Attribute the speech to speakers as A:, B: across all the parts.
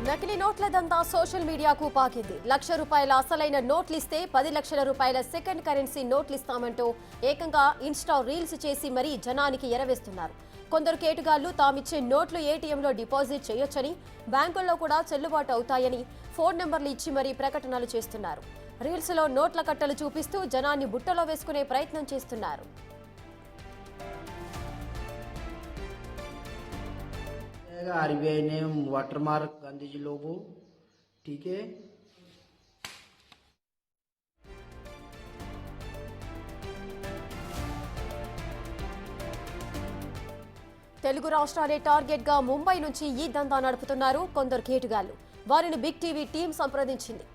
A: నకిలీ నోట్ల దందా సోషల్ మీడియాకు పాకింది. ₹1,00,000 అసలైన నోట్లు ఇస్తే 10 లక్షల రూపాయల సెకండ్ కరెన్సీ నోట్లు ఇస్తామంటూ ఏకంగా ఇన్స్టా రీల్స్ చేసి మరీ జనానికి ఎరవేస్తున్నారు. కొందరు కేటుగాళ్లు తామిచ్చే నోట్లు ఏటీఎంలో డిపాజిట్ చేయొచ్చని, బ్యాంకుల్లో కూడా చెల్లుబాటు అవుతాయని ఫోన్ నెంబర్లు ఇచ్చి మరీ ప్రకటనలు చేస్తున్నారు. రీల్స్లో నోట్ల కట్టలు చూపిస్తూ జనాన్ని బుట్టలో వేసుకునే ప్రయత్నం చేస్తున్నారు.
B: आरबीआई ने वाटरमार्क गांधी जी लोगो, ठीक है।
A: తెలుగు రాష్ట్రాలే టార్గెట్ గా ముంబై నుంచి ఈ దందా నడుపుతున్నారు కొందరు కేటుగాళ్లు. వారిని బిగ్ టీవీ టీం సంప్రదించింది.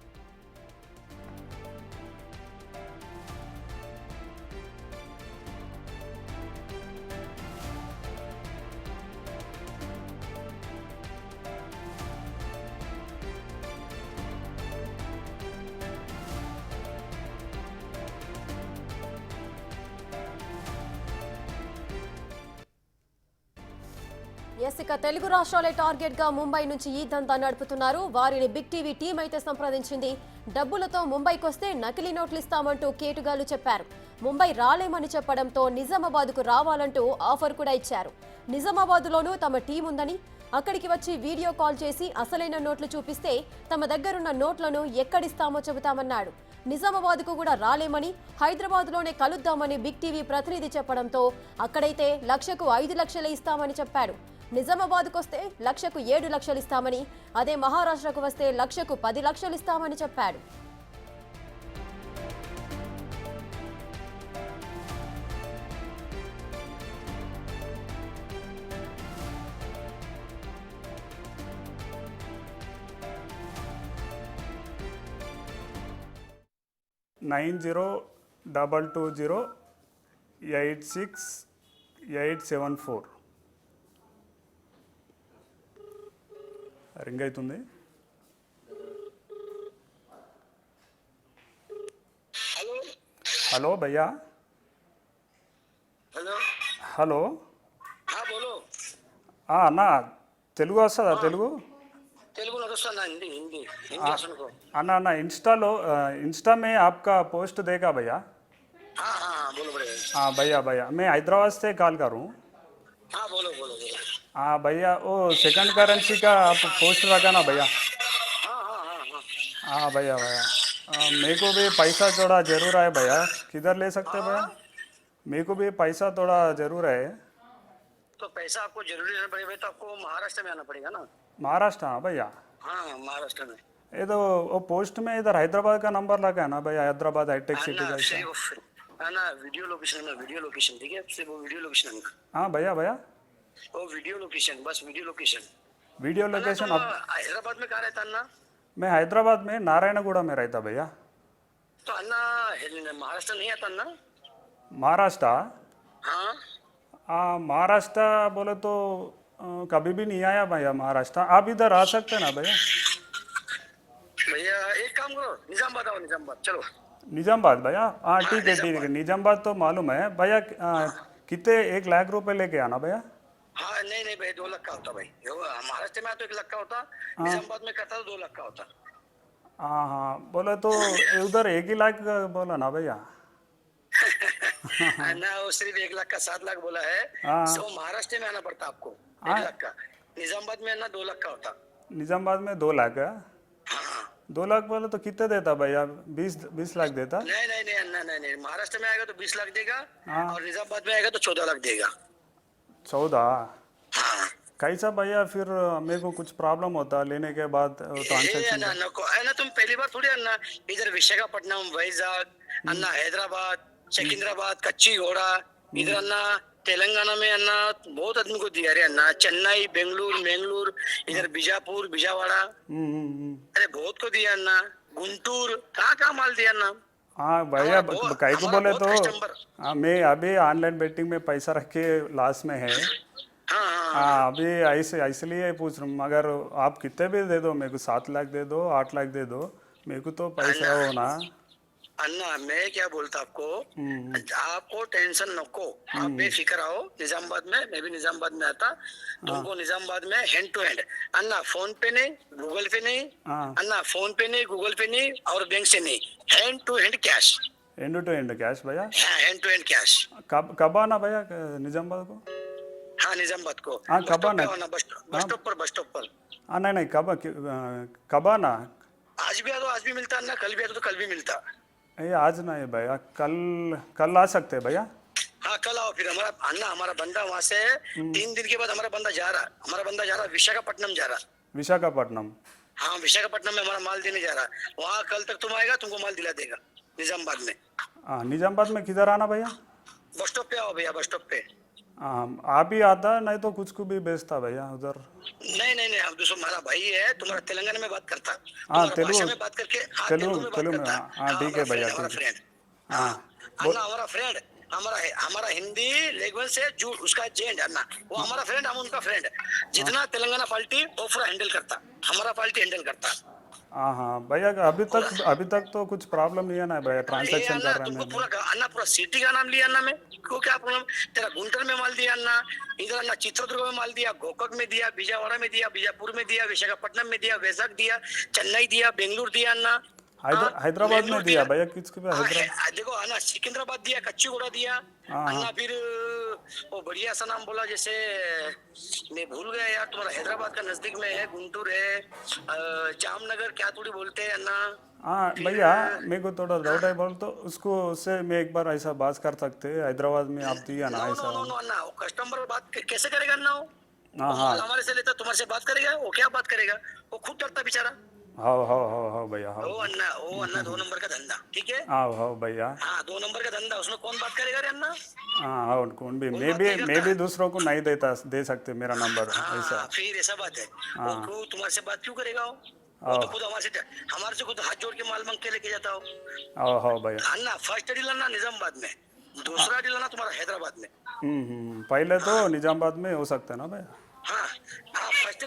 A: ఇక తెలుగు రాష్ట్రాలే టార్గెట్ గా ముంబై నుంచి ఈ దందా నడుపుతున్నారు. వారిని బిగ్ టీవీ టీం అయితే సంప్రదించింది. డబ్బులతో ముంబైకి వస్తే నకిలీ నోట్లు ఇస్తామంటూ కేటుగాళ్లు చెప్పారు. ముంబై రాలేమని చెప్పడంతో నిజామాబాద్కు రావాలంటూ ఆఫర్ కూడా ఇచ్చారు. నిజామాబాద్లోనూ తమ టీం ఉందని, అక్కడికి వచ్చి వీడియో కాల్ చేసి అసలైన నోట్లు చూపిస్తే తమ దగ్గరున్న నోట్లను ఎక్కడిస్తామో చెబుతామన్నాడు. నిజామాబాద్కు కూడా రాలేమని, హైదరాబాద్లోనే కలుద్దామని బిగ్ టీవీ ప్రతినిధి చెప్పడంతో అక్కడైతే లక్షకు 5 లక్షలు ఇస్తామని చెప్పాడు. నిజామాబాద్కు వస్తే లక్షకు 7 లక్షలు ఇస్తామని, అదే మహారాష్ట్రకు వస్తే లక్షకు 10 లక్షలు ఇస్తామని చెప్పాడు.
C: $90,220,86,874 రింగ్ అవుతుంది. హలో భయ్యా. హలో అన్నా, తెలుగు వస్తుందా? తెలుగు अन्ना अन्ना इंस्टा में आपका पोस्ट देखा भैया. हाँ भैया भैया, मैं हैदराबाद से कॉल कर रहा हूँ. हाँ भैया, वो सेकंड करेंसी का आप पोस्ट रखा ना भैया. हाँ भैया भैया, मेरे को भी पैसा थोड़ा ज़रूर है भैया. किधर ले सकते हैं भैया? मेरे को भी पैसा थोड़ा ज़रूर है.
D: तो पैसा आपको जरूरी रहना पड़ेगा तो आपको महाराष्ट्र में आना पड़ेगा ना.
C: महाराष्ट्र? हाँ भैया.
D: हाँ महाराष्ट्र में.
C: ये तो वो पोस्ट में इधर हैदराबाद का नंबर लगा है ना भैया. हैदराबाद हाईटेक सिटी का
D: ना वीडियो लोकेशन में, वीडियो लोकेशन, ठीक है. सिर्फ वो वीडियो लोकेशन.
C: हाँ भैया भैया,
D: वो वीडियो लोकेशन, बस वीडियो लोकेशन.
C: Video location. अब
D: हैदराबाद में कहाँ रहता अन्ना?
C: मैं हैदराबाद में नारायणगुड़ा में रहता भैया.
D: तो अन्ना महाराष्ट्र नहीं आता अन्ना?
C: महाराष्ट्र?
D: हाँ
C: हाँ महाराष्ट्र बोले तो कभी भी नहीं आया भैया महाराष्ट्र. आप इधर आ सकते हैं ना भैया?
D: भैया एक काम करो, निजामाबाद आओ. निजामाबाद चलो.
C: निजामाबाद भैया? हाँ ठीक है ठीक है. निजामाबाद तो मालूम है भैया. कितने 1 लाख रुपए लेके आना भैया?
D: हाँ नहीं नहीं भाई, 2 लाख का होता भाई. महाराष्ट्र में तो 1 लाख का होता, निजामाबाद में करता तो 2 लाख का होता.
C: हाँ हाँ, बोले तो उधर 1 ही लाख बोला ना भैया.
D: ना वो सिर्फ 1 लाख का 7 लाख बोला है. तो महाराष्ट्र में आना पड़ता आपको 1 लाख का. निजामाबाद में ना 2 लाख का होता.
C: निजामाबाद में 2 लाख है. 2 लाख बोले तो कितने देता भैया? 20 लाख देता?
D: नहीं नहीं नहीं अन्ना, नहीं नहीं. महाराष्ट्र में आएगा तो 20 लाख देगा और निजामाबाद में आएगा तो 14 लाख देगा.
C: 14?
D: हाँ.
C: कैसा भैया? फिर मेरे को कुछ प्रॉब्लम होता लेने के बाद ट्रांसैक्शन.
D: अन्ना तुम पहली बार थोड़ी अन्ना इधर विशाखापट्टनम, वैजाग, अन्ना हैदराबाद, सिकंदराबाद, कच्ची घोड़ा, इधर अन्ना तेलंगाना में अन्ना बहुत आदमी को दिया रे अन्ना. चेन्नई, बेंगलुरु, मैंगलोर, इधर बीजापुर, बीजावाड़ा, अरे बहुत को दिया अन्ना. गुंटूर, कहाँ कहाँ माल दिया अन्ना.
C: हाँ भैया, कई को बोले तो हाँ, मैं अभी ऑनलाइन बेटिंग में पैसा रख के लास्ट में है. हाँ अभी ऐसे इसलिए पूछ रहा हूँ. मगर आप कितने भी दे दो, मेरे को 7 लाख दे दो, 8 लाख दे दो, मेरे को तो पैसा हो ना.
D: अन्ना मैं क्या बोलता आपको, आपको टेंशन नको, आप बेफिक्र आओ निजामाबाद में, मैं भी निजामाबाद में आता, तुमको निजामाबाद में हैंड टू हैंड अन्ना, फोन पे नहीं, गूगल पे नहीं,
C: हाँ
D: अन्ना फोन पे नहीं, गूगल पे नहीं और बैंक से नहीं, hand to hand cash.
C: End to end cash भैया।
D: हाँ हैंड टू हैंड कैश।
C: कब आना भैया निजामाबाद को?
D: हाँ निजामाबाद को
C: हाँ,
D: बस
C: कब
D: स्टॉप पे
C: आना?
D: आना, बस स्टॉप पर, बस स्टॉप पर।
C: हाँ नहीं नहीं, कब आना?
D: आज भी आ तो आज भी मिलता अन्ना, कल भी आता तो कल भी मिलता।
C: ये आज नहीं भैया, कल आ सकते हैं भैया?
D: हाँ कल आओ फिर। हमारा अन्ना, हमारा बंदा वहाँ से 3 दिन के बाद हमारा बंदा जा रहा, हमारा बंदा जा रहा विशाखापट्टनम जा रहा।
C: विशाखापट्टनम?
D: हाँ विशाखापट्टनम में हमारा माल देने जा रहा है, वहाँ कल तक तुम आएगा, तुमको माल दिला देगा निजामाबाद में।
C: हाँ निजामाबाद में किधर आना भैया?
D: बस स्टॉप पे आओ भैया, बस स्टॉप पे।
C: हाँ आप ही आता, नहीं तो कुछ को भी बेचता भैया उधर।
D: नहीं नहीं नहीं, अब दूसरा हमारा भाई है, तुम्हारा तेलंगाना में बात करता,
C: हाँ,
D: तुम्हारा
C: तेलुगु-
D: भाषा में बात करके, हाँ
C: तेलुगु-
D: तेलुगु में
C: तेलुगु
D: बात
C: में,
D: करता।
C: हाँ, ठीक है भैया,
D: हमारा
C: ठीक है।
D: फ्रेंड,
C: हाँ
D: अन्ना हमारा फ्रेंड, हमारा हिंदी लैंग्वेज से जो उसका जेंट अन्ना, वो हमारा फ्रेंड, हम उनका फ्रेंड। जितना तेलंगाना पार्टी वो पूरा हैंडल करता, हमारा पार्टी हैंडल करता।
C: हाँ हाँ भैया, अभी तक तो कुछ प्रॉब्लम नहीं है ना भैया,
D: ये
C: ट्रांजैक्शन
D: अन्ना
C: कर रहे
D: तुमको
C: हैं।
D: पूरा अन्ना, पूरा सिटी का नाम लिया अन्ना में, क्यों क्या प्रॉब्लम? तेरा गुंटूर में माल दिया अन्ना, इधर अन्ना चित्रदुर्ग में माल दिया, गोकक में दिया, विजयवाड़ा में दिया, बीजापुर में दिया, विशाखापट्टनम में दिया, वैजाग दिया, चेन्नई दिया, बेंगलुरु दिया अन्ना।
C: हैदराबाद में
D: बेंगलुरु
C: दिया भैया, किसके पे?
D: हाँ,
C: हैदराबाद?
D: देखो अन्ना सिकंदराबाद दिया, कच्चीगुड़ा दिया
C: हाँ,
D: अन्ना, फिर वो बढ़िया सा नाम बोला, जैसे मैं भूल गया यार, तुम्हारा हैदराबाद का नजदीक में है, गुंटूर है, जामनगर क्या थोड़ी बोलते हैं अन्ना।
C: हाँ भैया, मेरे को थोड़ा डाउट है, बोल तो उसको, उससे मैं एक बार ऐसा बात कर सकते हैं, हैदराबाद में आप दिया ना
D: नो नो
C: ऐसा?
D: नो नो अन्ना, वो कस्टमर बात कैसे करेगा अन्ना?
C: हाँ
D: वो
C: हाँ
D: माल हमारे से लेता, तुम्हारे से बात करेगा? वो क्या बात करेगा? वो खुद डरता बेचारा।
C: हाँ भैया, हाँ
D: वो अन्ना 2 नंबर का धंधा, ठीक है।
C: हाँ भैया।
D: हाँ 2 नंबर का धंधा, उसमें कौन बात करेगा रे अन्ना?
C: हाँ कौन भी,
D: कोई
C: मैं
D: बात
C: भी
D: नहीं
C: मैं
D: करता।
C: भी दूसरों को नहीं दे सकते मेरा नंबर
D: हाँ
C: ऐसा।
D: फिर ऐसा बात है, वो
C: हाँ।
D: क्यों तुम्हारे से बात क्यों करेगा? वो तो खुद हमारे से खुद हाथ जोड़ के माल मांग के लेके जाता हो
C: हाँ भैया।
D: अन्ना। फर्स्ट डील अन्ना निजामाबाद में, दूसरा डील अन्ना तुम्हारा हैदराबाद में।
C: पहले तो निजामाबाद में हो सकता है ना भैया?
D: हाँ हाँ, फर्स्ट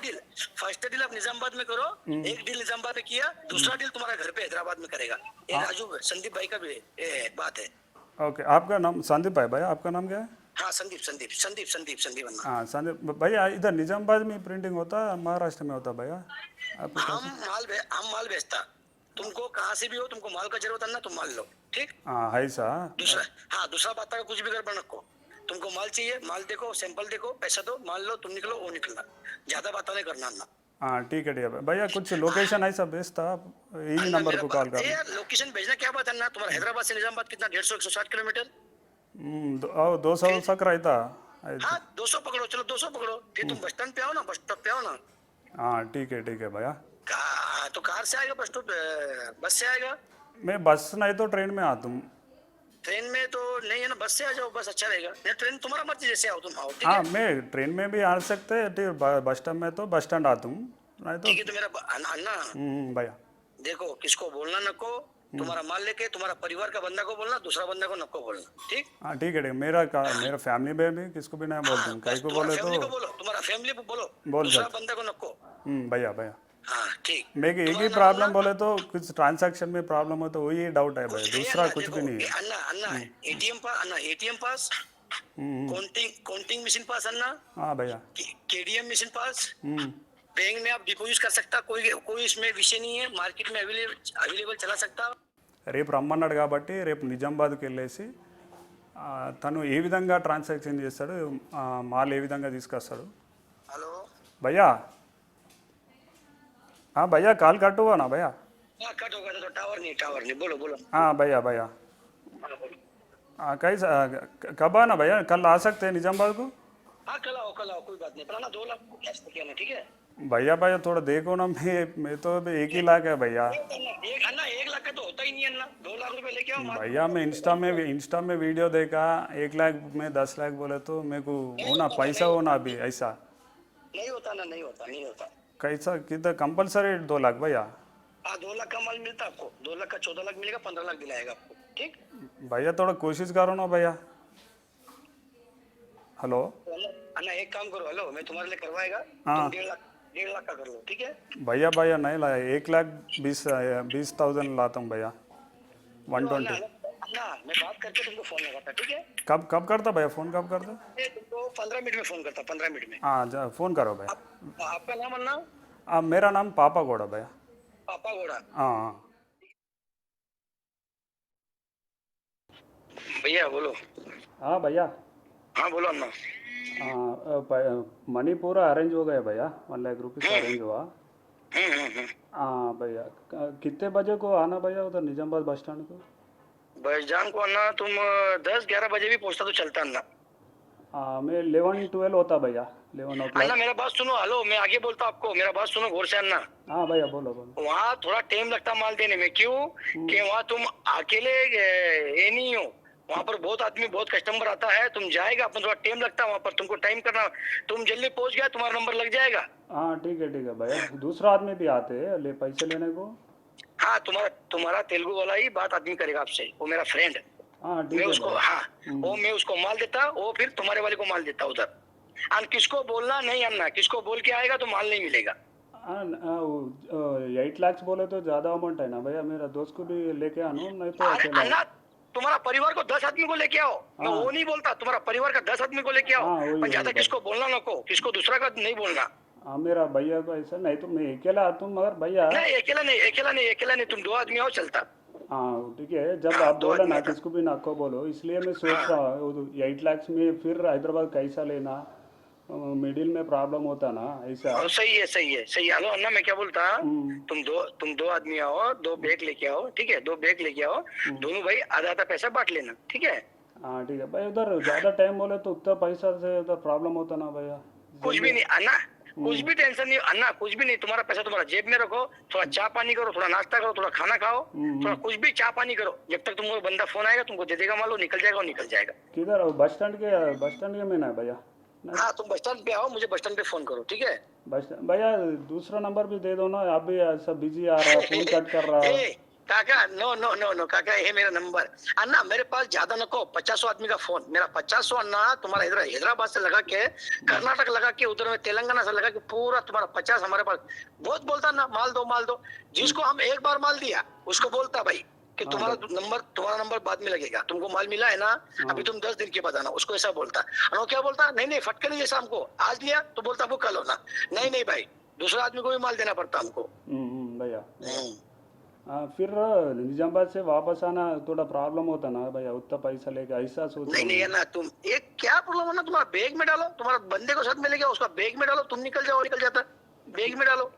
D: डील आप निजामाबाद में करो, एक डील निजामाबाद में किया, दूसरा डील तुम्हारा घर पे हैदराबाद में करेगा। ये राजू संदीप भाई का भी बात है।
C: ओके, आपका नाम संदीप है भैया? आपका नाम क्या है?
D: हाँ संदीप अन्ना।
C: हाँ संदीप भैया, इधर निजामाबाद में प्रिंटिंग होता है, महाराष्ट्र में होता है भैया? आपको
D: हम माल बेचता, तुमको कहाँ से भी हो, तुमको माल का जरूरत है ना, तुम माल लो, ठीक।
C: हाँ है सा।
D: दूसरा बात का कुछ भी गड़बड़ रखो, तुमको माल चाहिए, माल देखो, सैंपल देखो, पैसा दो, माल लो, तुम निकलो, वो निकलना, ज्यादा बात नहीं करना ना।
C: हाँ ठीक है भैया, कुछ लोकेशन ऐसा भेजता, आप यही नंबर को कॉल कर।
D: यार लोकेशन भेजना क्या बात है ना, तुम्हारा हैदराबाद से निजामाबाद कितना, 150-160 किलोमीटर।
C: 200 तक रहता।
D: हाँ 200 पकड़ो, चलो 200 पकड़ो, फिर तुम बस स्टैंड पे आओ ना, बस स्टॉप पे आओ ना।
C: हाँ ठीक है भैया।
D: तो कार से आएगा, बस स्टॉप बस से आएगा?
C: मैं बस नहीं तो ट्रेन में आता हूँ।
D: ट्रेन में तो नहीं है ना, बस से आ जाओ, बस अच्छा रहेगा। नहीं ट्रेन तुम्हारा मर्जी, जैसे आओ तुम आओ, ठीक
C: हाँ
D: है।
C: मैं ट्रेन में भी आ सकते हैं, बस स्टैंड में तो बस स्टैंड आता हूँ, नहीं तो।
D: ठीक है, तो मेरा अन्ना
C: भैया
D: देखो, किसको बोलना नको, तुम्हारा माल लेके तुम्हारा परिवार का बंदा को बोलना, दूसरा बंदा को नको बोलना, ठीक।
C: हाँ ठीक है, मेरा फैमिली में भी किसको भी नहीं बोलता हूँ, कहीं को बोले
D: फैमिली को
C: तो
D: बोलो, तुम्हारा फैमिली को बोलो,
C: बोल
D: दूसरा
C: सकते।
D: बंदा को नको।
C: भैया
D: हाँ ठीक।
C: मैं एक ही प्रॉब्लम बोले तो, कुछ ट्रांजैक्शन में प्रॉब्लम हो तो वही डाउट है भैया, दूसरा कुछ भी नहीं है।
D: अन्ना एटीएम पास, काउंटिंग मशीन पास अन्ना,
C: हाँ भैया।
D: केडीएम मशीन पास, बैंक में आप डिपॉजिट कर सकता, कोई इसमें विषय नहीं है, मार्केट में अवेलेबल चला सकता।
C: రేపు రమ్మన్నాడు కాబట్టి రేపు నిజామాబాద్కి వెళ్ళేసి తను ఏ విధంగా ట్రాన్సాక్షన్ చేస్తాడు, మాల్ ఏ విధంగా తీసుకొస్తాడు।
D: हेलो
C: भैया हाँ भैया, कॉल कट हुआ ना भैया?
D: हाँ कट होगा तो टावर नहीं, बोलो।
C: हाँ भैया हाँ कैसा, कब आना भैया? कल आ सकते हैं निजामाबाद को?
D: हाँ कल आओ, कोई बात नहीं, पुराना 2 लाख को कैश किया ना, ठीक है।
C: भैया थोड़ा देखो ना, मैं तो अभी 1 ही लाख है भैया।
D: 1 लाख का तो होता ही नहीं है अन्ना, 2 लाख रुपए लेके आओ।
C: भैया मैं इंस्टा में वीडियो देखा, 1 लाख में 10 लाख बोले तो मेरे को होना, पैसा होना अभी ऐसा
D: नहीं होता ना, नहीं होता।
C: कैसा, कितना कंपलसरी 2 लाख भैया?
D: हाँ 2 लाख का माल मिलता आपको, 2 लाख का 14 लाख मिलेगा, 15 लाख दिलाएगा आपको, ठीक।
C: भैया थोड़ा कोशिश करो ना भैया। हेलो
D: अन्ना एक काम करो, हेलो मैं तुम्हारे लिए करवाएगा,
C: हाँ।
D: तुम 1.5 लाख का कर लो, ठीक है।
C: भैया नहीं लाया, 1,20,000 लाता हूँ भैया। 120।
D: अन्ना मैं बात करके तुमको फोन लगाता, ठीक है?
C: कब कब करता भैया, फ़ोन कब करता?
D: तुमको 15 मिनट में फोन करता, 15 मिनट में।
C: हाँ फ़ोन करो भैया।
D: आपका नाम अन्ना?
C: मेरा नाम पापा गौड़ा भैया।
D: पापा घोड़ा।
C: हाँ हाँ।
D: भैया बोलो।
C: हाँ भैया।
D: हाँ बोलो अन्ना।
C: मनी पूरा अरेंज हो गया भैया, 1 लाख रुपीस अरेंज हुआ।
D: हम्म।
C: हाँ भैया, कितने बजे को आना भैया उधर निजामाबाद बस स्टैंड को?
D: भाईजान को अन्ना तुम 10-11 बजे भी पहुंचता तो चलता अन्ना।
C: मैं 11-12 होता भैया, 11 ओ
D: अन्ना
C: क्लॉक।
D: मेरा बात सुनो, हेलो मैं आगे बोलता हूं आपको, मेरा बात सुनो गौर से अन्ना।
C: हाँ भैया बोलो बोलो।
D: वहाँ थोड़ा टाइम लगता माल देने में, क्यों कि वहाँ तुम अकेले ये नहीं हो, वहाँ पर बहुत आदमी बहुत कस्टमर आता है, तुम जाएगा अपन थोड़ा टाइम लगता है वहाँ पर, तुमको टाइम करना, तुम जल्दी पहुंच गया तुम्हारा नंबर लग जाएगा।
C: हाँ ठीक है भैया, दूसरा आदमी भी आते हैं पैसे लेने को।
D: हाँ तुम्हारा तुम्हारा तेलुगु वाला ही बात आदमी करेगा आपसे, वो मेरा फ्रेंड।
C: हाँ
D: मैं
C: ठीक है
D: उसको
C: भैया।
D: हाँ वो मैं उसको माल देता, वो फिर तुम्हारे वाले को माल देता उधर। और किसको बोलना नहीं अन्ना, किसको बोल के आएगा तो माल नहीं मिलेगा।
C: 8 लाख बोले तो ज़्यादा अमाउंट है ना भैया, मेरा दोस्त को भी लेके आना, नहीं तो
D: अरे
C: अकेला।
D: अन्ना तुम्हारा परिवार को 10 आदमी को लेके आओ, मैं
C: हाँ।
D: वो नहीं बोलता, तुम्हारा परिवार का 10 आदमी को लेके आओ।
C: हाँ वही
D: पर ज्यादा
C: वही
D: किसको बोलना नको, किसको दूसरा का नहीं बोलना।
C: हाँ मेरा भैया को ऐसा नहीं तो मैं अकेला आता हूँ, मगर भैया।
D: नहीं अकेला नहीं, अकेला नहीं, अकेला नहीं, तुम 2 आदमी आओ चलता।
C: हाँ ठीक है, जब
D: हाँ
C: आप
D: 2
C: बोला
D: आदमी
C: ना
D: आता।
C: किसको भी ना को बोलो, इसलिए मैं सोच रहा हूँ 8 लाख में फिर हैदराबाद कैसा लेना, मिडिल में प्रॉब्लम होता ना ऐसा।
D: और सही है सही है सही है। हेलो अन्ना मैं क्या बोलता,
C: हम्म।
D: तुम दो आदमी आओ, 2 बैग लेके आओ, ठीक है? 2 बैग लेके आओ, दोनों भाई आधा आधा पैसा बांट लेना, ठीक है?
C: हाँ ठीक है भाई, उधर ज़्यादा टाइम बोले तो उतना पैसा से उधर प्रॉब्लम होता ना भैया।
D: कुछ भी नहीं अन्ना, कुछ भी टेंशन नहीं अन्ना, कुछ भी नहीं, तुम्हारा पैसा तुम्हारा जेब में रखो, थोड़ा चाय पानी करो, थोड़ा नाश्ता करो, थोड़ा खाना खाओ, थोड़ा कुछ भी चाय पानी करो, जब तक तुमको बंदा फोन आएगा तुमको दे देगा, मान लो निकल जाएगा और निकल जाएगा।
C: किधर हो? बस स्टैंड के में ना भैया? नहीं,
D: हाँ तुम बस स्टैंड पे आओ, मुझे बस स्टैंड पे फोन करो, ठीक है?
C: बस भैया दूसरा नंबर भी दे दो ना, आप भी सब बिजी आ रहा, फोन कट कर रहा।
D: ए, काका नो नो नो नो काका, ये मेरा नंबर अन्ना, मेरे पास ज्यादा नको, 50 आदमी का फोन, मेरा 50 अन्ना, तुम्हारा हैदराबाद से लगा के, कर्नाटक लगा के, उधर में तेलंगाना से लगा के, पूरा तुम्हारा 50 हमारे पास। बहुत बोलता ना माल दो, जिसको हम एक बार माल दिया उसको बोलता भाई कि तुम्हारा नंबर बाद में लगेगा, तुमको माल मिला है ना, अभी तुम 10 दिन के बाद आना, उसको ऐसा बोलता। और वो क्या बोलता, नहीं फटके नहीं शाम को, आज लिया तो बोलता वो कल होना, नहीं भाई दूसरा आदमी को भी माल देना पड़ता हमको।
C: भैया फिर निजामाबाद से वापस आना थोड़ा प्रॉब्लम होता ना भैया, उतना पैसा लेके ऐसा सोच रहा
D: नहीं है ना, तुम एक क्या प्रॉब्लम है ना, तुम्हारा बैग में डालो, तुम्हारा बंदे को साथ में ले गया, उसका बैग में डालो, तुम निकल जाओ, निकल जाता, बैग में डालो।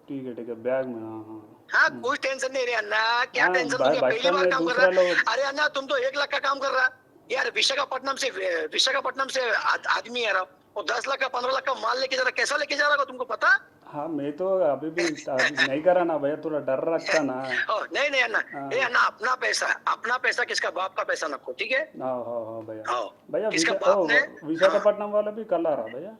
C: ठीक है बैग में। हाँ हाँ
D: हाँ कोई टेंशन नहीं रे अन्ना, क्या
C: हाँ,
D: टेंशन,
C: बस
D: पहली
C: स्टैंड
D: बार
C: में
D: काम कर
C: दूसरा
D: रहा है।
C: लोग।
D: अरे अन्ना तुम तो 1 लाख का काम कर रहा यार, विशाखापट्टनम से आदमी आ रहा, वो 10 लाख का 15 लाख का माल लेके जा रहा, कैसा लेके जा रहा तुमको पता?
C: हाँ मैं तो अभी भी नहीं करा ना भैया, थोड़ा डर रखता ना।
D: नहीं अन्ना, ये अन्ना अपना पैसा किसका बाप का पैसा नको, ठीक है?
C: हाँ भैया।
D: हाँ
C: भैया
D: किसका बाप ने,
C: विशाखापट्टनम वाला भी कल आ रहा भैया?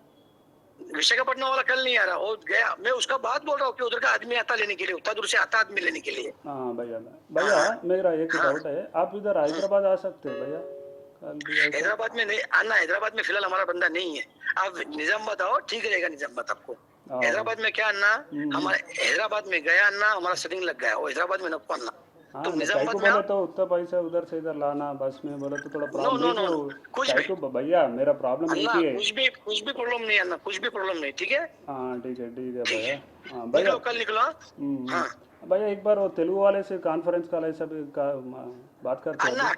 D: विशाखापट्टनम वाला कल नहीं आ रहा, वो गया, मैं उसका बात बोल रहा हूँ कि उधर का आदमी आता लेने के लिए, उतना दूर से आता आदमी लेने के लिए।
C: हाँ भैया मेरा एक डाउट है, आप इधर हैदराबाद आ सकते हो भैया कल भी ऐसा?
D: हैदराबाद में नहीं आना, हैदराबाद में फिलहाल हमारा बंदा नहीं है, आप निजामाबाद आओ, ठीक रहेगा निजामाबाद आपको। हैदराबाद में क्या अन्ना, हमारे हैदराबाद में गया अन्ना, हमारा सेटिंग लग गया, वो हैदराबाद में नको अन्ना,
C: हाँ
D: तुम
C: मैं
D: निजामाबाद में
C: बोले
D: आओ।
C: तो उतना पैसा उधर से इधर लाना, बस में बोले तो थोड़ा
D: नो
C: प्रॉब्लम
D: कुछ भी
C: भैया मेरा प्रॉब्लम एक
D: अन्ना,
C: ही है।
D: कुछ भी प्रॉब्लम नहीं अन्ना, कुछ भी प्रॉब्लम नहीं, ठीक है?
C: हाँ ठीक है भैया। हाँ
D: निकलो
C: भैया।
D: कल निकलो। हाँ
C: भैया एक बार वो तेलुगु वाले से कॉन्फ्रेंस कॉल ऐसा भी बात करते हैं
D: अन्ना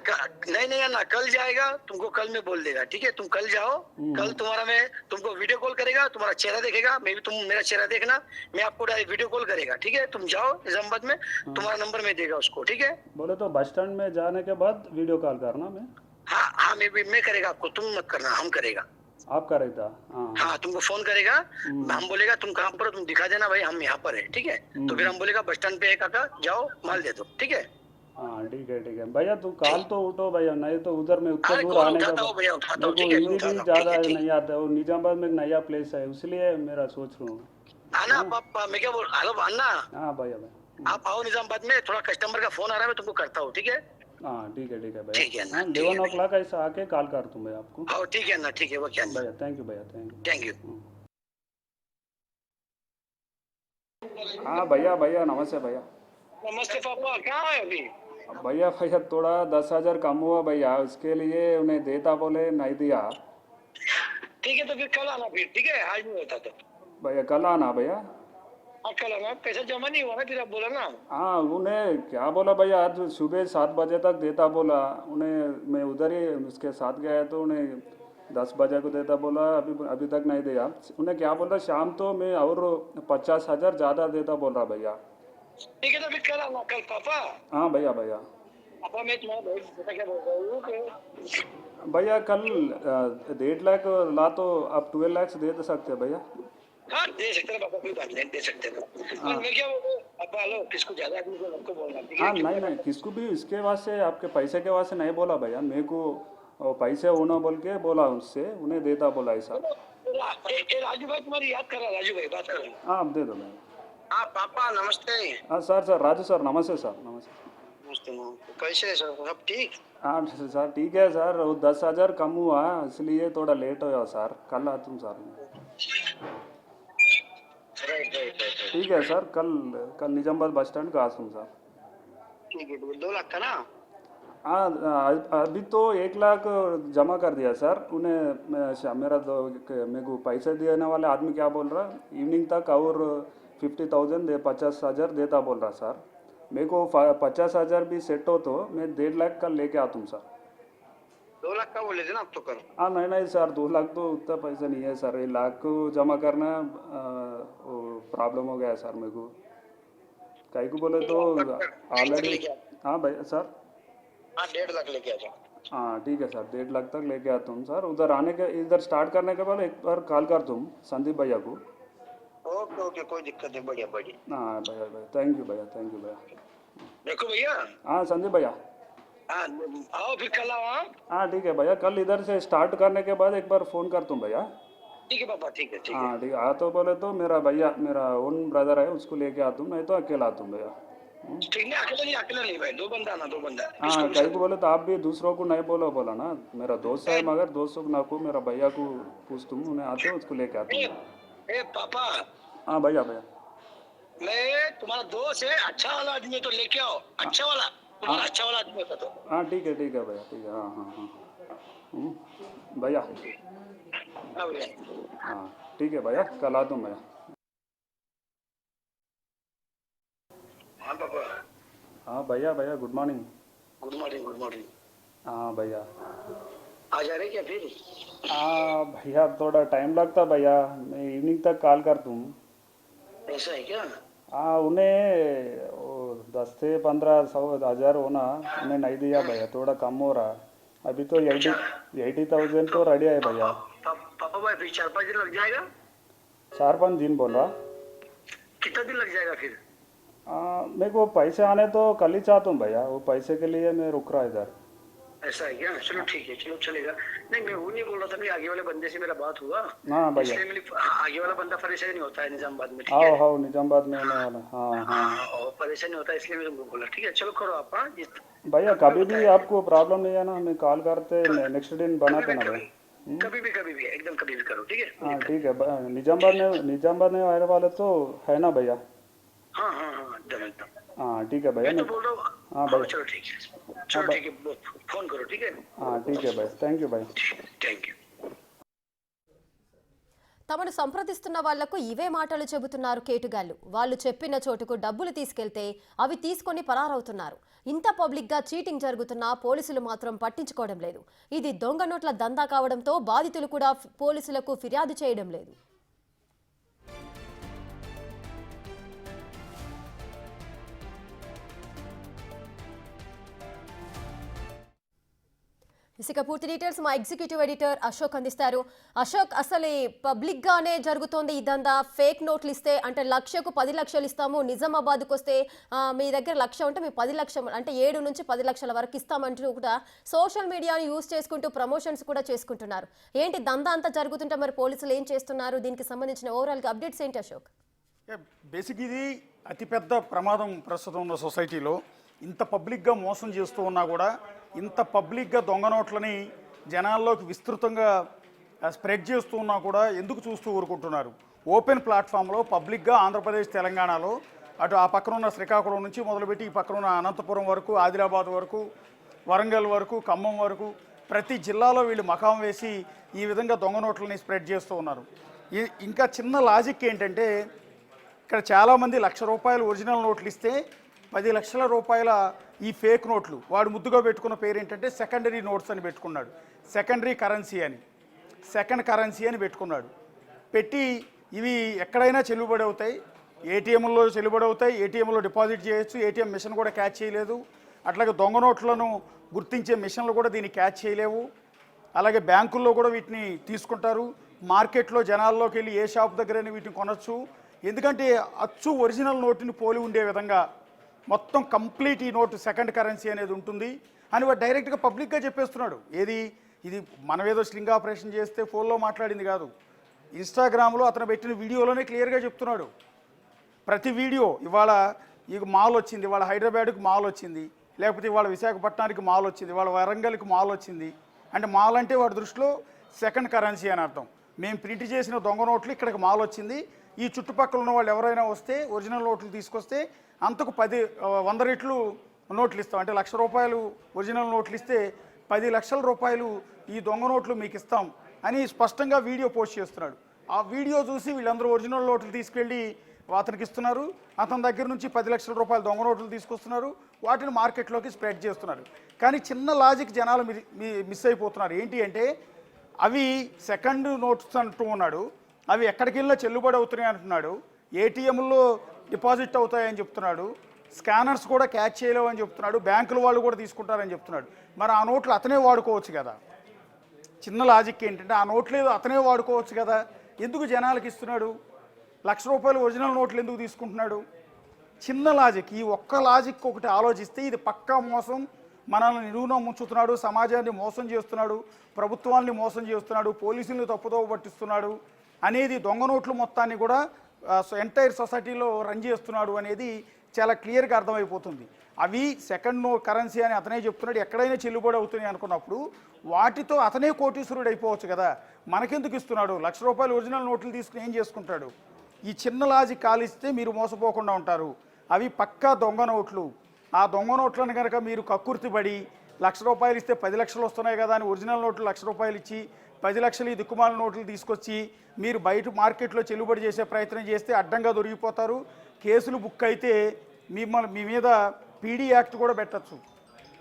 D: नहीं अन्ना, कल जाएगा, तुमको कल में बोल देगा, ठीक है? तुम कल जाओ, कल तुम्हारा मैं तुमको वीडियो कॉल करेगा, तुम्हारा चेहरा देखेगा, मैं भी तुम मेरा चेहरा देखना, मैं आपको डायरेक्ट वीडियो कॉल करेगा, ठीक है? तुम जाओ निजामाबाद में, तुम्हारा नंबर में देगा उसको, ठीक है?
C: बोले तो बस स्टैंड में जाने के बाद वीडियो कॉल करना मैं?
D: हाँ मैं करेगा आपको, तुम मत करना, हम करेगा।
C: आप करे था?
D: हाँ तुमको फोन करेगा, हम बोलेगा तुम कहाँ पर हो, तुम दिखा देना भाई हम यहाँ पर है, ठीक है? तो फिर हम बोलेगा बस स्टैंड पे है काका, जाओ माल दे दो, ठीक है?
C: हाँ ठीक है भैया, तू कॉल तो उठो भैया, नहीं तो उधर में उतना
D: अरे
C: दूर
D: कॉल
C: आने का
D: उठाता हूँ भैया, उठाता हूँ,
C: मेरे को
D: ठीक है?
C: हिंदी
D: उठाता
C: भी
D: हूँ,
C: ज़्यादा
D: ठीक है।
C: नहीं आता है, और निजामाबाद में एक नया प्लेस है, इसलिए मेरा सोच रहा हूँ।
D: अन्ना पापा मैं क्या बोल, हेलो अन्ना,
C: हाँ भैया
D: आप आओ निजामाबाद में, थोड़ा कस्टमर का फोन आ रहा है, मैं तुमको करता हूँ, ठीक है?
C: हाँ ठीक है
D: ठीक है
C: भैया।
D: ना,
C: हाँ
D: ठीक है
C: 11 o'clock ऐसा आके कॉल कर दूँ मैं आपको।
D: हाँ ठीक है ना, ठीक है वो क्या
C: भैया थैंक यू भैया, थैंक
D: थैंक यू।
C: यू। हाँ भैया नमस्ते भैया।
D: नमस्ते पापा, कहाँ है अभी?
C: भैया भैया थोड़ा 10,000 कम हुआ भैया, उसके लिए उन्हें देता बोले नहीं दिया।
D: ठीक है तो फिर कल आना फिर, ठीक है, आज नहीं होता तो।
C: भैया कल आना भैया।
D: हाँ कल आना, पैसा जमा नहीं हुआ ना फिर आप बोला ना।
C: हाँ उन्हें क्या बोला भैया, आज सुबह 7 बजे तक देता बोला उन्हें, मैं उधर ही उसके साथ गया तो उन्हें 10 बजे को देता बोला, अभी तक नहीं दिया। उन्हें क्या बोल रहा शाम तो मैं और 50,000 ज़्यादा देता बोल रहा भैया।
D: ठीक है तो फिर कल आना, कल पापा।
C: हाँ भैया भैया।
D: पापा मैं तुम्हारा भाई बेटा क्या बोल रहा हूँ कि
C: भैया कल 1.5 लाख ला तो आप 12 लाख दे सकते हैं भैया।
D: हाँ दे सकते हैं पापा, कोई बात नहीं, दे सकते हैं। और मैं क्या बोल रहा हूँ पापा, हेलो किसको ज्यादा आदमी को आपको बोलना, ठीक है?
C: हाँ नहीं नहीं, किसको भी इसके वास्ते आपके पैसे के वास्ते नहीं बोला भैया, मेरे को वो पैसे होना बोल के बोला उससे, उन्हें देता बोला ऐसा।
D: राजू भाई तुम्हारी याद कर रहा, राजू भाई बात कर रहा हूँ।
C: हाँ आप दे दो भैया।
D: हाँ पापा नमस्ते।
C: हाँ सर राजू सर नमस्ते सर, नमस्ते।
D: नमस्ते कैसे है सर, सब ठीक?
C: हाँ सर ठीक है सर, वो 10,000 कम हुआ इसलिए थोड़ा लेट हो सर, कल आ तुम सर।
D: राइट।
C: ठीक है सर, कल निजामाबाद बस स्टैंड का आ तुम सर।
D: ठीक है 2 लाख का ना?
C: हाँ अभी तो 1 लाख जमा कर दिया सर उन्हें। मेरा मेरे को पैसे देने वाले आदमी क्या बोल रहा, इवनिंग तक और 50,000 दे 50,000 देता बोल रहा सर। मेरे को 50,000 भी सेट हो तो मैं 1.5 लाख का लेके आ तुम सर।
D: 2 लाख का बोले थे ना आप तो कल।
C: हाँ नहीं नहीं सर, 2 लाख तो उतना पैसा नहीं है सर, 1 लाख को जमा करना प्रॉब्लम हो गया सर मेरे को। कहीं को बोले तो ऑलरेडी। हाँ भैया सर।
D: हाँ 1.5 लाख लेके आ जाओ।
C: हाँ ठीक है सर, 1.5 लाख तक लेके आता हूँ सर। उधर आने के, इधर स्टार्ट करने के बाद एक बार कॉल कर तुम संदीप भैया को।
D: ओके कोई दिक्कत नहीं, बढ़िया।
C: हाँ भैया भैया, थैंक यू भैया।
D: देखो भैया।
C: हाँ संदीप भैया।
D: हाँ आओ फिर कल आओ।
C: हाँ ठीक है भैया, कल इधर से स्टार्ट करने के बाद एक बार फ़ोन कर तुम भैया।
D: ठीक है पापा, ठीक है।
C: हाँ ठीक है, आ तो बोले तो मेरा भैया, मेरा ओन ब्रदर है, उसको लेके आ तुम, नहीं तो अकेला तुम भैया।
D: ठीक नहीं, अकेला नहीं भाई, 2 बंदा ना, 2 बंदा।
C: हाँ कहीं को बोले तो आप भी दूसरों को नहीं बोला ना, मेरा दोस्त है मगर दोस्तों को ना को, मेरा भैया को पूछ तुम, उन्हें आते हो उसको लेके आते हो।
D: ए पापा,
C: हाँ भैया
D: मैं तुम्हारा दोस्त है, अच्छा वाला आदमी तो लेके आओ, अच्छा वाला, तुम्हारा अच्छा वाला आदमी होता तो।
C: हाँ ठीक है भैया, ठीक है। हाँ भैया।
D: हाँ भैया।
C: हाँ ठीक है भैया, कल आ दूँ भैया।
D: हाँ पापा।
C: हाँ भैया गुड मॉर्निंग।
D: Good morning.
C: हाँ भैया।
D: आ जा रहे क्या फिर?
C: हाँ भैया थोड़ा टाइम लगता भैया, मैं इवनिंग तक कॉल कर दूँ।
D: ऐसा है क्या?
C: हाँ उन्हें वो 10 से 15,000 होना, उन्हें नहीं दिया भैया, थोड़ा कम हो रहा। अभी तो 80,000 तो रेडी है भैया।
D: पापा भाई फिर 4-5 दिन लग जाएगा?
C: 4-5 दिन बोल रहा।
D: कितना दिन लग जाएगा फिर?
C: मेरे को पैसे आने तो कल ही चाहता हूँ भैया, वो पैसे के लिए मैं रुक रहा इधर।
D: ऐसा है क्या? चलो ठीक है, चलो चलेगा। नहीं मैं वो नहीं बोल रहा था, मैं आगे वाले बंदे से मेरा बात हुआ।
C: हाँ भैया।
D: इसलिए मेरी आगे वाला बंदा परेशान नहीं होता है निजामाबाद में, ठीक है?
C: हाँ निजामाबाद में होने वाला। हाँ
D: और परेशान नहीं होता, इसलिए मैं तुमको बोला। ठीक है चलो करो आप। हाँ
C: भैया, कभी भी आपको प्रॉब्लम नहीं है ना, हमें कॉल करते, नेक्स्ट दिन बनाते ना भैया।
D: कभी भी एकदम कभी भी करो, ठीक है?
C: हाँ ठीक है। निजामाबाद में आने वाले तो है ना भैया?
D: हाँ एकदम।
C: हाँ ठीक है भैया।
D: मैं तो बोल रहा हूँ।
C: हाँ भैया।
D: चलो ठीक है, फोन करो, ठीक है?
C: हाँ ठीक है भैया, थैंक यू भैया।
D: Thank you.
A: తమను సంప్రదిస్తున్న వాళ్లకు ఇవే మాటలు చెబుతున్నారు కేటుగాళ్లు. వాళ్ళు చెప్పిన చోటుకు డబ్బులు తీసుకెళ్తే అవి తీసుకొని పరారవుతున్నారు. ఇంత పబ్లిక్ గా చీటింగ్ జరుగుతున్నా పోలీసులు మాత్రం పట్టించుకోవడం లేదు. ఇది దొంగ నోట్ల దందా కావడంతో బాధితులు కూడా పోలీసులకు ఫిర్యాదు చేయడం లేదు. ఇక పూర్తి డీటెయిల్స్ మా ఎగ్జిక్యూటివ్ ఎడిటర్ అశోక్ అందిస్తారు. అశోక్, అసలు పబ్లిక్ గానే జరుగుతోంది ఇదంతా, ఫేక్ నోట్లు ఇస్తే అంటే 1,00,000కు 10 లక్షలు ఇస్తాము, నిజామాబాద్కు వస్తే మీ దగ్గర 1,00,000 ఉంటే మేము 10 లక్షలు అంటే 7 నుంచి 10 లక్షల వరకు ఇస్తామంటూ కూడా సోషల్ మీడియాను యూజ్ చేసుకుంటూ ప్రమోషన్స్ కూడా చేసుకుంటున్నారు. ఏంటి దందా అంతా జరుగుతుంటే మరి పోలీసులు ఏం చేస్తున్నారు? దీనికి సంబంధించిన ఓవరాల్గా అప్డేట్స్ ఏంటి అశోక్?
E: బేసిక్ ఇది అతిపెద్ద ప్రమాదం ప్రస్తుతం ఉన్న సొసైటీలో. ఇంత పబ్లిక్గా మోసం చేస్తూ ఉన్నా కూడా, ఇంత పబ్లిక్గా దొంగ నోట్లని జనాల్లోకి విస్తృతంగా స్ప్రెడ్ చేస్తూ ఉన్నా కూడా ఎందుకు చూస్తూ ఊరుకుంటున్నారు? ఓపెన్ ప్లాట్ఫామ్లో పబ్లిక్గా ఆంధ్రప్రదేశ్ తెలంగాణలో అటు ఆ పక్కన ఉన్న శ్రీకాకుళం నుంచి మొదలుపెట్టి ఈ పక్కన ఉన్న అనంతపురం వరకు, ఆదిలాబాద్ వరకు, వరంగల్ వరకు, ఖమ్మం వరకు ప్రతి జిల్లాలో వీళ్ళు మకాం వేసి ఈ విధంగా దొంగ నోట్లని స్ప్రెడ్ చేస్తూ ఉన్నారు. ఇంకా చిన్న లాజిక్ ఏంటంటే ఇక్కడ చాలామంది ₹1,00,000 ఒరిజినల్ నోట్లు ఇస్తే 10 లక్షల రూపాయల ఈ ఫేక్ నోట్లు వాడు ముద్దుగా పెట్టుకున్న పేరు ఏంటంటే సెకండరీ నోట్స్ అని పెట్టుకున్నాడు. సెకండరీ కరెన్సీ అని, సెకండ్ కరెన్సీ అని పెట్టుకున్నాడు. పెట్టి ఇవి ఎక్కడైనా చెల్లుబడి అవుతాయి, ఏటీఎంలో చెల్లుబడి అవుతాయి, ఏటీఎంలో డిపాజిట్ చేయొచ్చు, ఏటీఎం మిషన్ కూడా క్యాచ్ చేయలేదు. అట్లాగే దొంగ నోట్లను గుర్తించే మిషన్లు కూడా దీన్ని క్యాచ్ చేయలేవు. అలాగే బ్యాంకుల్లో కూడా వీటిని తీసుకుంటారు. మార్కెట్లో జనాల్లోకి వెళ్ళి ఏ షాప్ దగ్గరైనా వీటిని కొనొచ్చు. ఎందుకంటే అచ్చు ఒరిజినల్ నోటుని పోలి ఉండే విధంగా మొత్తం కంప్లీట్ ఈ నోటు సెకండ్ కరెన్సీ అనేది ఉంటుంది అని వాడు డైరెక్ట్గా పబ్లిక్గా చెప్పేస్తున్నాడు. ఇది మనం ఏదో స్ట్రింగ్ ఆపరేషన్ చేస్తే ఫోన్లో మాట్లాడింది కాదు. ఇన్స్టాగ్రామ్లో అతను పెట్టిన వీడియోలోనే క్లియర్గా చెప్తున్నాడు. ప్రతి వీడియో ఇవాళ మాల్ వచ్చింది, ఇవాళ హైదరాబాద్కి మాల్ వచ్చింది, లేకపోతే ఇవాళ విశాఖపట్నానికి మాల్ వచ్చింది, ఇవాళ వరంగల్కి మాల్ వచ్చింది. అంటే మాల్ అంటే వాడి దృష్టిలో సెకండ్ కరెన్సీ అని అర్థం. మేము ప్రింట్ చేసిన దొంగ నోట్లు ఇక్కడికి మాల్ వచ్చింది, ఈ చుట్టుపక్కల ఉన్న వాళ్ళు ఎవరైనా వస్తే ఒరిజినల్ నోట్లు తీసుకొస్తే అంతకు 100 రెట్లు నోట్లు ఇస్తాం. అంటే ₹1,00,000 ఒరిజినల్ నోట్లు ఇస్తే 10 లక్షల రూపాయలు ఈ దొంగ నోట్లు మీకు ఇస్తాం అని స్పష్టంగా వీడియో పోస్ట్ చేస్తున్నాడు. ఆ వీడియో చూసి వీళ్ళందరూ ఒరిజినల్ నోట్లు తీసుకెళ్ళి అతనికి ఇస్తున్నారు. అతని దగ్గర నుంచి 10 లక్షల రూపాయలు దొంగ నోట్లు తీసుకొస్తున్నారు, వాటిని మార్కెట్లోకి స్ప్రెడ్ చేస్తున్నారు. కానీ చిన్న లాజిక్ జనాలు మిస్ అయిపోతున్నారు. ఏంటి అంటే అవి సెకండ్ నోట్స్ అంటూ ఉన్నాడు, అవి ఎక్కడికి వెళ్ళినా చెల్లుబడి అవుతున్నాయి అంటున్నాడు, ఏటీఎంలో డిపాజిట్ అవుతాయని చెప్తున్నాడు, స్కానర్స్ కూడా క్యాచ్ చేయలేవు అని చెప్తున్నాడు, బ్యాంకుల వాళ్ళు కూడా తీసుకుంటారని చెప్తున్నాడు. మరి ఆ నోట్లు అతనే వాడుకోవచ్చు కదా. చిన్న లాజిక్ ఏంటంటే ఆ నోట్లు ఏదో అతనే వాడుకోవచ్చు కదా, ఎందుకు జనాలకు ఇస్తున్నాడు? ₹1,00,000 ఒరిజినల్ నోట్లు ఎందుకు తీసుకుంటున్నాడు? చిన్న లాజిక్. ఈ ఒక్క లాజిక్ ఒకటి ఆలోచిస్తే ఇది పక్కా మోసం. మనల్ని నిలువున ముంచుతున్నాడు, సమాజాన్ని మోసం చేస్తున్నాడు, ప్రభుత్వాన్ని మోసం చేస్తున్నాడు, పోలీసుల్ని తప్పుదోవ పట్టిస్తున్నాడు అనేది, దొంగ నోట్లు మొత్తాన్ని కూడా ఎంటైర్ సొసైటీలో రన్ చేస్తున్నాడు అనేది చాలా క్లియర్గా అర్థమైపోతుంది. అవి సెకండ్ కరెన్సీ అని అతనే చెప్తున్నాడు, ఎక్కడైనా చెల్లుబడి అవుతున్నాయి అనుకున్నప్పుడు వాటితో అతనే కోటీశ్వరుడు అయిపోవచ్చు కదా. మనకెందుకు ఇస్తున్నాడు? ₹1,00,000 ఒరిజినల్ నోట్లు తీసుకుని ఏం చేసుకుంటాడు? ఈ చిన్న లాజిక్ ఆలిస్తే మీరు మోసపోకుండా ఉంటారు. అవి పక్కా దొంగ నోట్లు. ఆ దొంగ నోట్లను కనుక మీరు కక్కుర్తిపడి ₹1,00,000 ఇస్తే 10 లక్షలు వస్తున్నాయి కదా అని ఒరిజినల్ నోట్లు ₹1,00,000 ఇచ్చి 10 లక్షలు ఈ దిక్కుమాల నోట్లు తీసుకొచ్చి మీరు బయట మార్కెట్లో చెల్లుబడి చేసే ప్రయత్నం చేస్తే అడ్డంగా దొరికిపోతారు. కేసులు బుక్ అయితే మీ మీద పీడీ యాక్ట్ కూడా పెట్టచ్చు.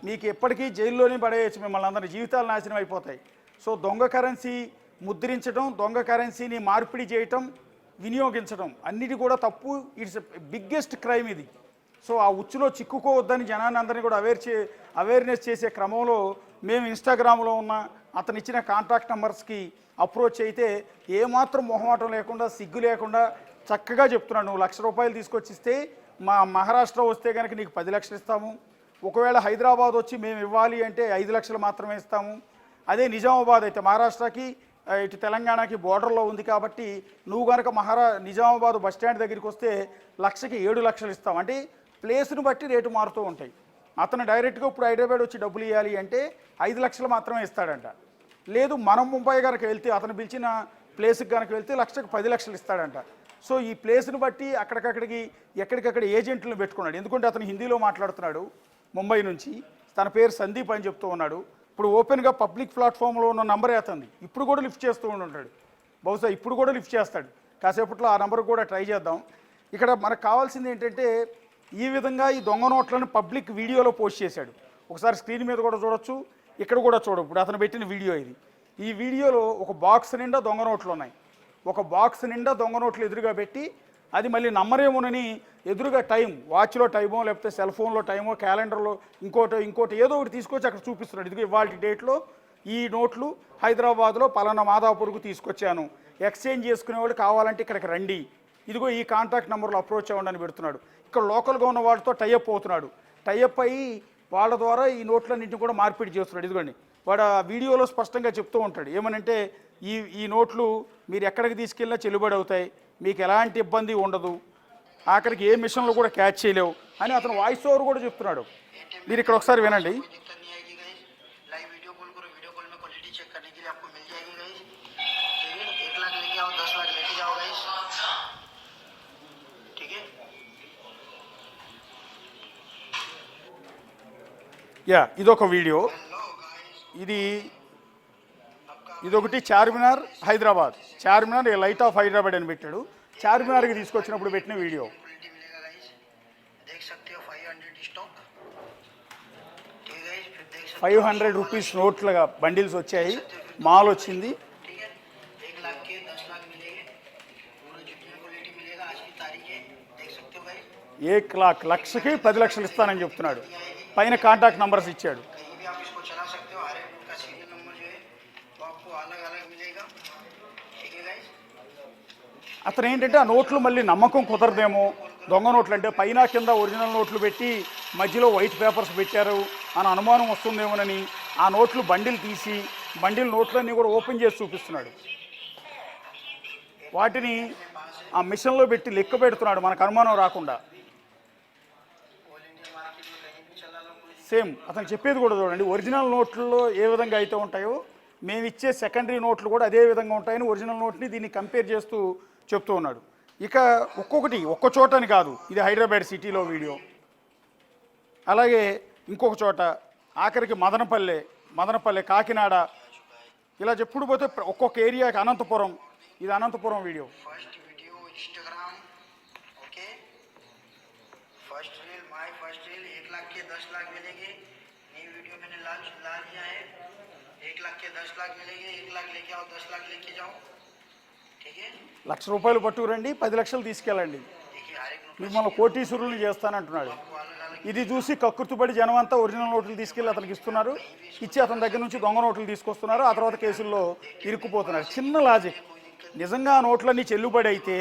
E: మీకు ఎప్పటికీ జైల్లోనే పడేయచ్చు, మిమ్మల్ని అందరి జీవితాలు నాశనం అయిపోతాయి. సో దొంగ కరెన్సీ ముద్రించడం, దొంగ కరెన్సీని మార్పిడి చేయటం, వినియోగించడం అన్నిటి కూడా తప్పు. ఇట్స్ బిగ్గెస్ట్ క్రైమ్ ఇది. సో ఆ ఉచ్చులో చిక్కుకోవద్దని జనాన్ని అందరినీ కూడా అవేర్నెస్ చేసే క్రమంలో మేము ఇన్స్టాగ్రామ్లో ఉన్న అతను ఇచ్చిన కాంటాక్ట్ నెంబర్స్కి అప్రోచ్ అయితే ఏమాత్రం మొహమాటం లేకుండా, సిగ్గు లేకుండా చక్కగా చెప్తున్నాను. నువ్వు ₹1,00,000 తీసుకొచ్చిస్తే మా మహారాష్ట్ర వస్తే కనుక నీకు 10 లక్షలు ఇస్తాము, ఒకవేళ హైదరాబాద్ వచ్చి మేము ఇవ్వాలి అంటే 5 లక్షలు మాత్రమే ఇస్తాము. అదే నిజామాబాద్ అయితే మహారాష్ట్రకి ఇటు తెలంగాణకి బోర్డర్లో ఉంది కాబట్టి నువ్వు కనుక నిజామాబాద్ బస్టాండ్ దగ్గరికి వస్తే 1,00,000కి 7 లక్షలు ఇస్తాం. అంటే ప్లేస్ను బట్టి రేటు మారుతూ ఉంటాయి. అతను డైరెక్ట్గా ఇప్పుడు హైదరాబాద్ వచ్చి డబ్బులు ఇవ్వాలి అంటే 5 లక్షలు మాత్రమే ఇస్తాడంట. లేదు మనం ముంబై కనుక వెళ్తే అతను పిలిచిన ప్లేస్కి కనుక వెళ్తే 1,00,000కి 10 లక్షలు ఇస్తాడంట. సో ఈ ప్లేస్ను బట్టి ఎక్కడికక్కడ ఏజెంట్లను పెట్టుకున్నాడు. ఎందుకంటే అతను హిందీలో మాట్లాడుతున్నాడు, ముంబై నుంచి, తన పేరు సందీప్ అని చెప్తూ ఉన్నాడు. ఇప్పుడు ఓపెన్గా పబ్లిక్ ప్లాట్ఫామ్లో ఉన్న నంబరే అతనిది. ఇప్పుడు కూడా లిఫ్ట్ చేస్తూ ఉంటాడు, బహుశా ఇప్పుడు కూడా లిఫ్ట్ చేస్తాడు. కాసేపట్లో ఆ నెంబర్ కూడా ట్రై చేద్దాం. ఇక్కడ మనకు కావాల్సింది ఏంటంటే ఈ విధంగా ఈ దొంగ నోట్లను పబ్లిక్ వీడియోలో పోస్ట్ చేశాడు. ఒకసారి స్క్రీన్ మీద కూడా చూడొచ్చు, ఇక్కడ కూడా చూడవు. ఇప్పుడు అతను పెట్టిన వీడియో ఇది. ఈ వీడియోలో ఒక బాక్స్ నిండా దొంగ నోట్లు ఉన్నాయి. ఒక బాక్స్ నిండా దొంగ నోట్లు ఎదురుగా పెట్టి అది మళ్ళీ నమ్మరేమోనని ఎదురుగా టైం, వాచ్లో టైమో లేకపోతే సెల్ ఫోన్లో టైమో క్యాలెండర్లో ఇంకోటి ఏదో ఒకటి తీసుకొచ్చి అక్కడ చూపిస్తున్నాడు. ఇదిగో ఇవాళ డేట్లో ఈ నోట్లు హైదరాబాద్లో పలానా మాదాపూర్కు తీసుకొచ్చాను, ఎక్స్చేంజ్ చేసుకునేవాళ్ళు కావాలంటే ఇక్కడికి రండి, ఇదిగో ఈ కాంటాక్ట్ నెంబర్లో అప్రోచ్ అవ్వండి అని పెడుతున్నాడు. ఇక్కడ లోకల్గా ఉన్న వాళ్ళతో టైఅప్ అవుతున్నాడు. టైఅప్ అయ్యి వాళ్ళ ద్వారా ఈ నోట్లన్నింటిని కూడా మార్పిడి చేస్తున్నాడు. ఇదిగోండి వాడు ఆ వీడియోలో స్పష్టంగా చెప్తూ ఉంటాడు. ఏమనంటే ఈ నోట్లు మీరు ఎక్కడికి తీసుకెళ్ళినా చెల్లుబడి అవుతాయి, మీకు ఎలాంటి ఇబ్బంది ఉండదు, ఆఖరికి ఏ మిషన్లో కూడా క్యాచ్ చేయలేవు అని అతను వాయిస్ ఓవర్ కూడా చెప్తున్నాడు. మీరు ఇక్కడ ఒకసారి వినండి. యా ఇదొక వీడియో, ఇదొకటి చార్మినార్ హైదరాబాద్, చార్మినార్ ఏ లైట్ ఆఫ్ హైదరాబాద్ అని పెట్టాడు. చార్మినార్కి తీసుకొచ్చినప్పుడు పెట్టిన వీడియో. 500 రూపీస్ నోట్లుగా బండిల్స్ వచ్చాయి, మాల్ వచ్చింది. 1 लाख లక్షకి 10 లక్షలు ఇస్తానని చెప్తున్నాడు. పైన కాంటాక్ట్ నంబర్స్ ఇచ్చాడు. అతను ఏంటంటే ఆ నోట్లు మళ్ళీ నమ్మకం కుదరదేమో, దొంగ నోట్లు అంటే పైన కింద ఒరిజినల్ నోట్లు పెట్టి మధ్యలో వైట్ పేపర్స్ పెట్టారు అని అనుమానం వస్తుందేమోనని ఆ నోట్లు బండిల్ తీసి నోట్లన్నీ కూడా ఓపెన్ చేసి చూపిస్తున్నాడు. వాటిని ఆ మిషన్లో పెట్టి లెక్క పెడుతున్నాడు మనకు అనుమానం రాకుండా. సేమ్ అతను చెప్పేది కూడా చూడండి, ఒరిజినల్ నోట్లలో ఏ విధంగా అయితే ఉంటాయో మేము ఇచ్చే సెకండరీ నోట్లు కూడా అదే విధంగా ఉంటాయని ఒరిజినల్ నోట్ని దీన్ని కంపేర్ చేస్తూ చెప్తూ ఉన్నాడు. ఇక ఒక్కొక్కటి ఒక్క చోటని కాదు, ఇది హైదరాబాద్ సిటీలో వీడియో, అలాగే ఇంకొక చోట, ఆఖరికి మదనపల్లె కాకినాడ, ఇలా చెప్పుడు పోతే ఒక్కొక్క ఏరియాకి, అనంతపురం, ఇది అనంతపురం వీడియో. ₹1,00,000 పట్టుకురండి, 10 లక్షలు తీసుకెళ్ళండి, మిమ్మల్ని కోటీశ్వరుల్ని చేస్తానంటున్నాడు. ఇది చూసి కక్కుర్తిపడి జనం అంతా ఒరిజినల్ నోట్లు తీసుకెళ్ళి అతనికి ఇస్తున్నారు, ఇచ్చి అతని దగ్గర నుంచి దొంగ నోట్లు తీసుకొస్తున్నారు. ఆ తర్వాత కేసుల్లో ఇరుక్కుపోతున్నారు. చిన్న లాజిక్. నిజంగా ఆ నోట్లన్నీ చెల్లుబడి అయితే,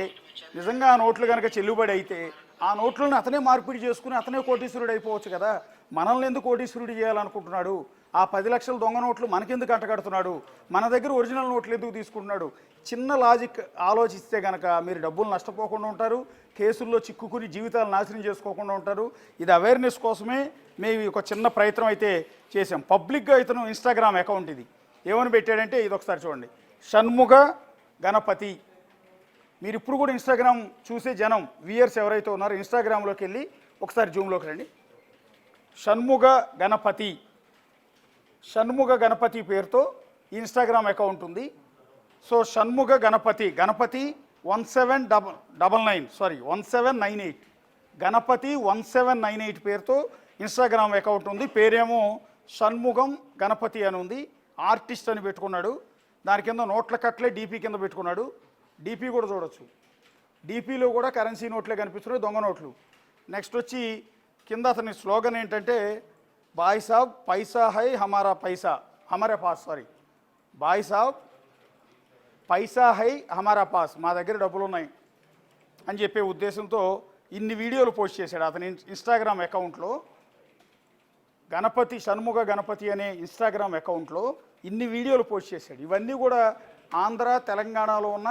E: నిజంగా ఆ నోట్లు కనుక చెల్లుబడి అయితే ఆ నోట్లను అతనే మార్పిడి చేసుకుని అతనే కోటీశ్వరుడు అయిపోవచ్చు కదా. మనల్ని ఎందుకు కోటీశ్వరుడు చేయాలనుకుంటున్నాడు? ఆ 10 లక్షల దొంగ నోట్లు మనకెందుకు అంటగడుతున్నాడు? మన దగ్గర ఒరిజినల్ నోట్లు ఎందుకు తీసుకుంటున్నాడు? చిన్న లాజిక్ ఆలోచిస్తే కనుక మీరు డబ్బులు నష్టపోకుండా ఉంటారు, కేసుల్లో చిక్కుకుని జీవితాలు నాశనం చేసుకోకుండా ఉంటారు. ఇది అవేర్నెస్ కోసమే మేము ఒక చిన్న ప్రయత్నం అయితే చేసాం. పబ్లిక్గా ఇతను ఇన్స్టాగ్రామ్ అకౌంట్ ఇది ఏమని పెట్టాడంటే, ఇది ఒకసారి చూడండి, షణ్ముగ గణపతి. మీరు ఇప్పుడు కూడా ఇన్స్టాగ్రామ్ చూసే జనం వ్యూయర్స్ ఎవరైతే ఉన్నారో ఇన్స్టాగ్రామ్లోకి వెళ్ళి ఒకసారి జూమ్లోకి రండి. షణ్ముగ గణపతి పేరుతో ఇన్స్టాగ్రామ్ అకౌంట్ ఉంది. సో షణ్ముగ గణపతి 1798 గణపతి 1798 పేరుతో ఇన్స్టాగ్రామ్ అకౌంట్ ఉంది. పేరేమో షణ్ముగం గణపతి అని ఉంది. ఆర్టిస్ట్ అని పెట్టుకున్నాడు. దాని కింద నోట్ల కట్లే డీపీ కింద పెట్టుకున్నాడు. డీపీ కూడా చూడొచ్చు. డీపీలో కూడా కరెన్సీ నోట్లే కనిపిస్తున్నాయి, దొంగ నోట్లు. నెక్స్ట్ వచ్చి కింద అతని స్లోగన్ ఏంటంటే, బాయ్ సాబ్ పైసా హై హమారా పైసా హమారే పాస్, బాయ్ సాబ్ పైసా హై హమారా పాస్, మా దగ్గర డబ్బులు ఉన్నాయి అని చెప్పే ఉద్దేశంతో ఇన్ని వీడియోలు పోస్ట్ చేశాడు అతని ఇన్స్టాగ్రామ్ అకౌంట్లో. షణ్ముగ గణపతి అనే ఇన్స్టాగ్రామ్ అకౌంట్లో ఇన్ని వీడియోలు పోస్ట్ చేశాడు. ఇవన్నీ కూడా ఆంధ్ర తెలంగాణలో ఉన్న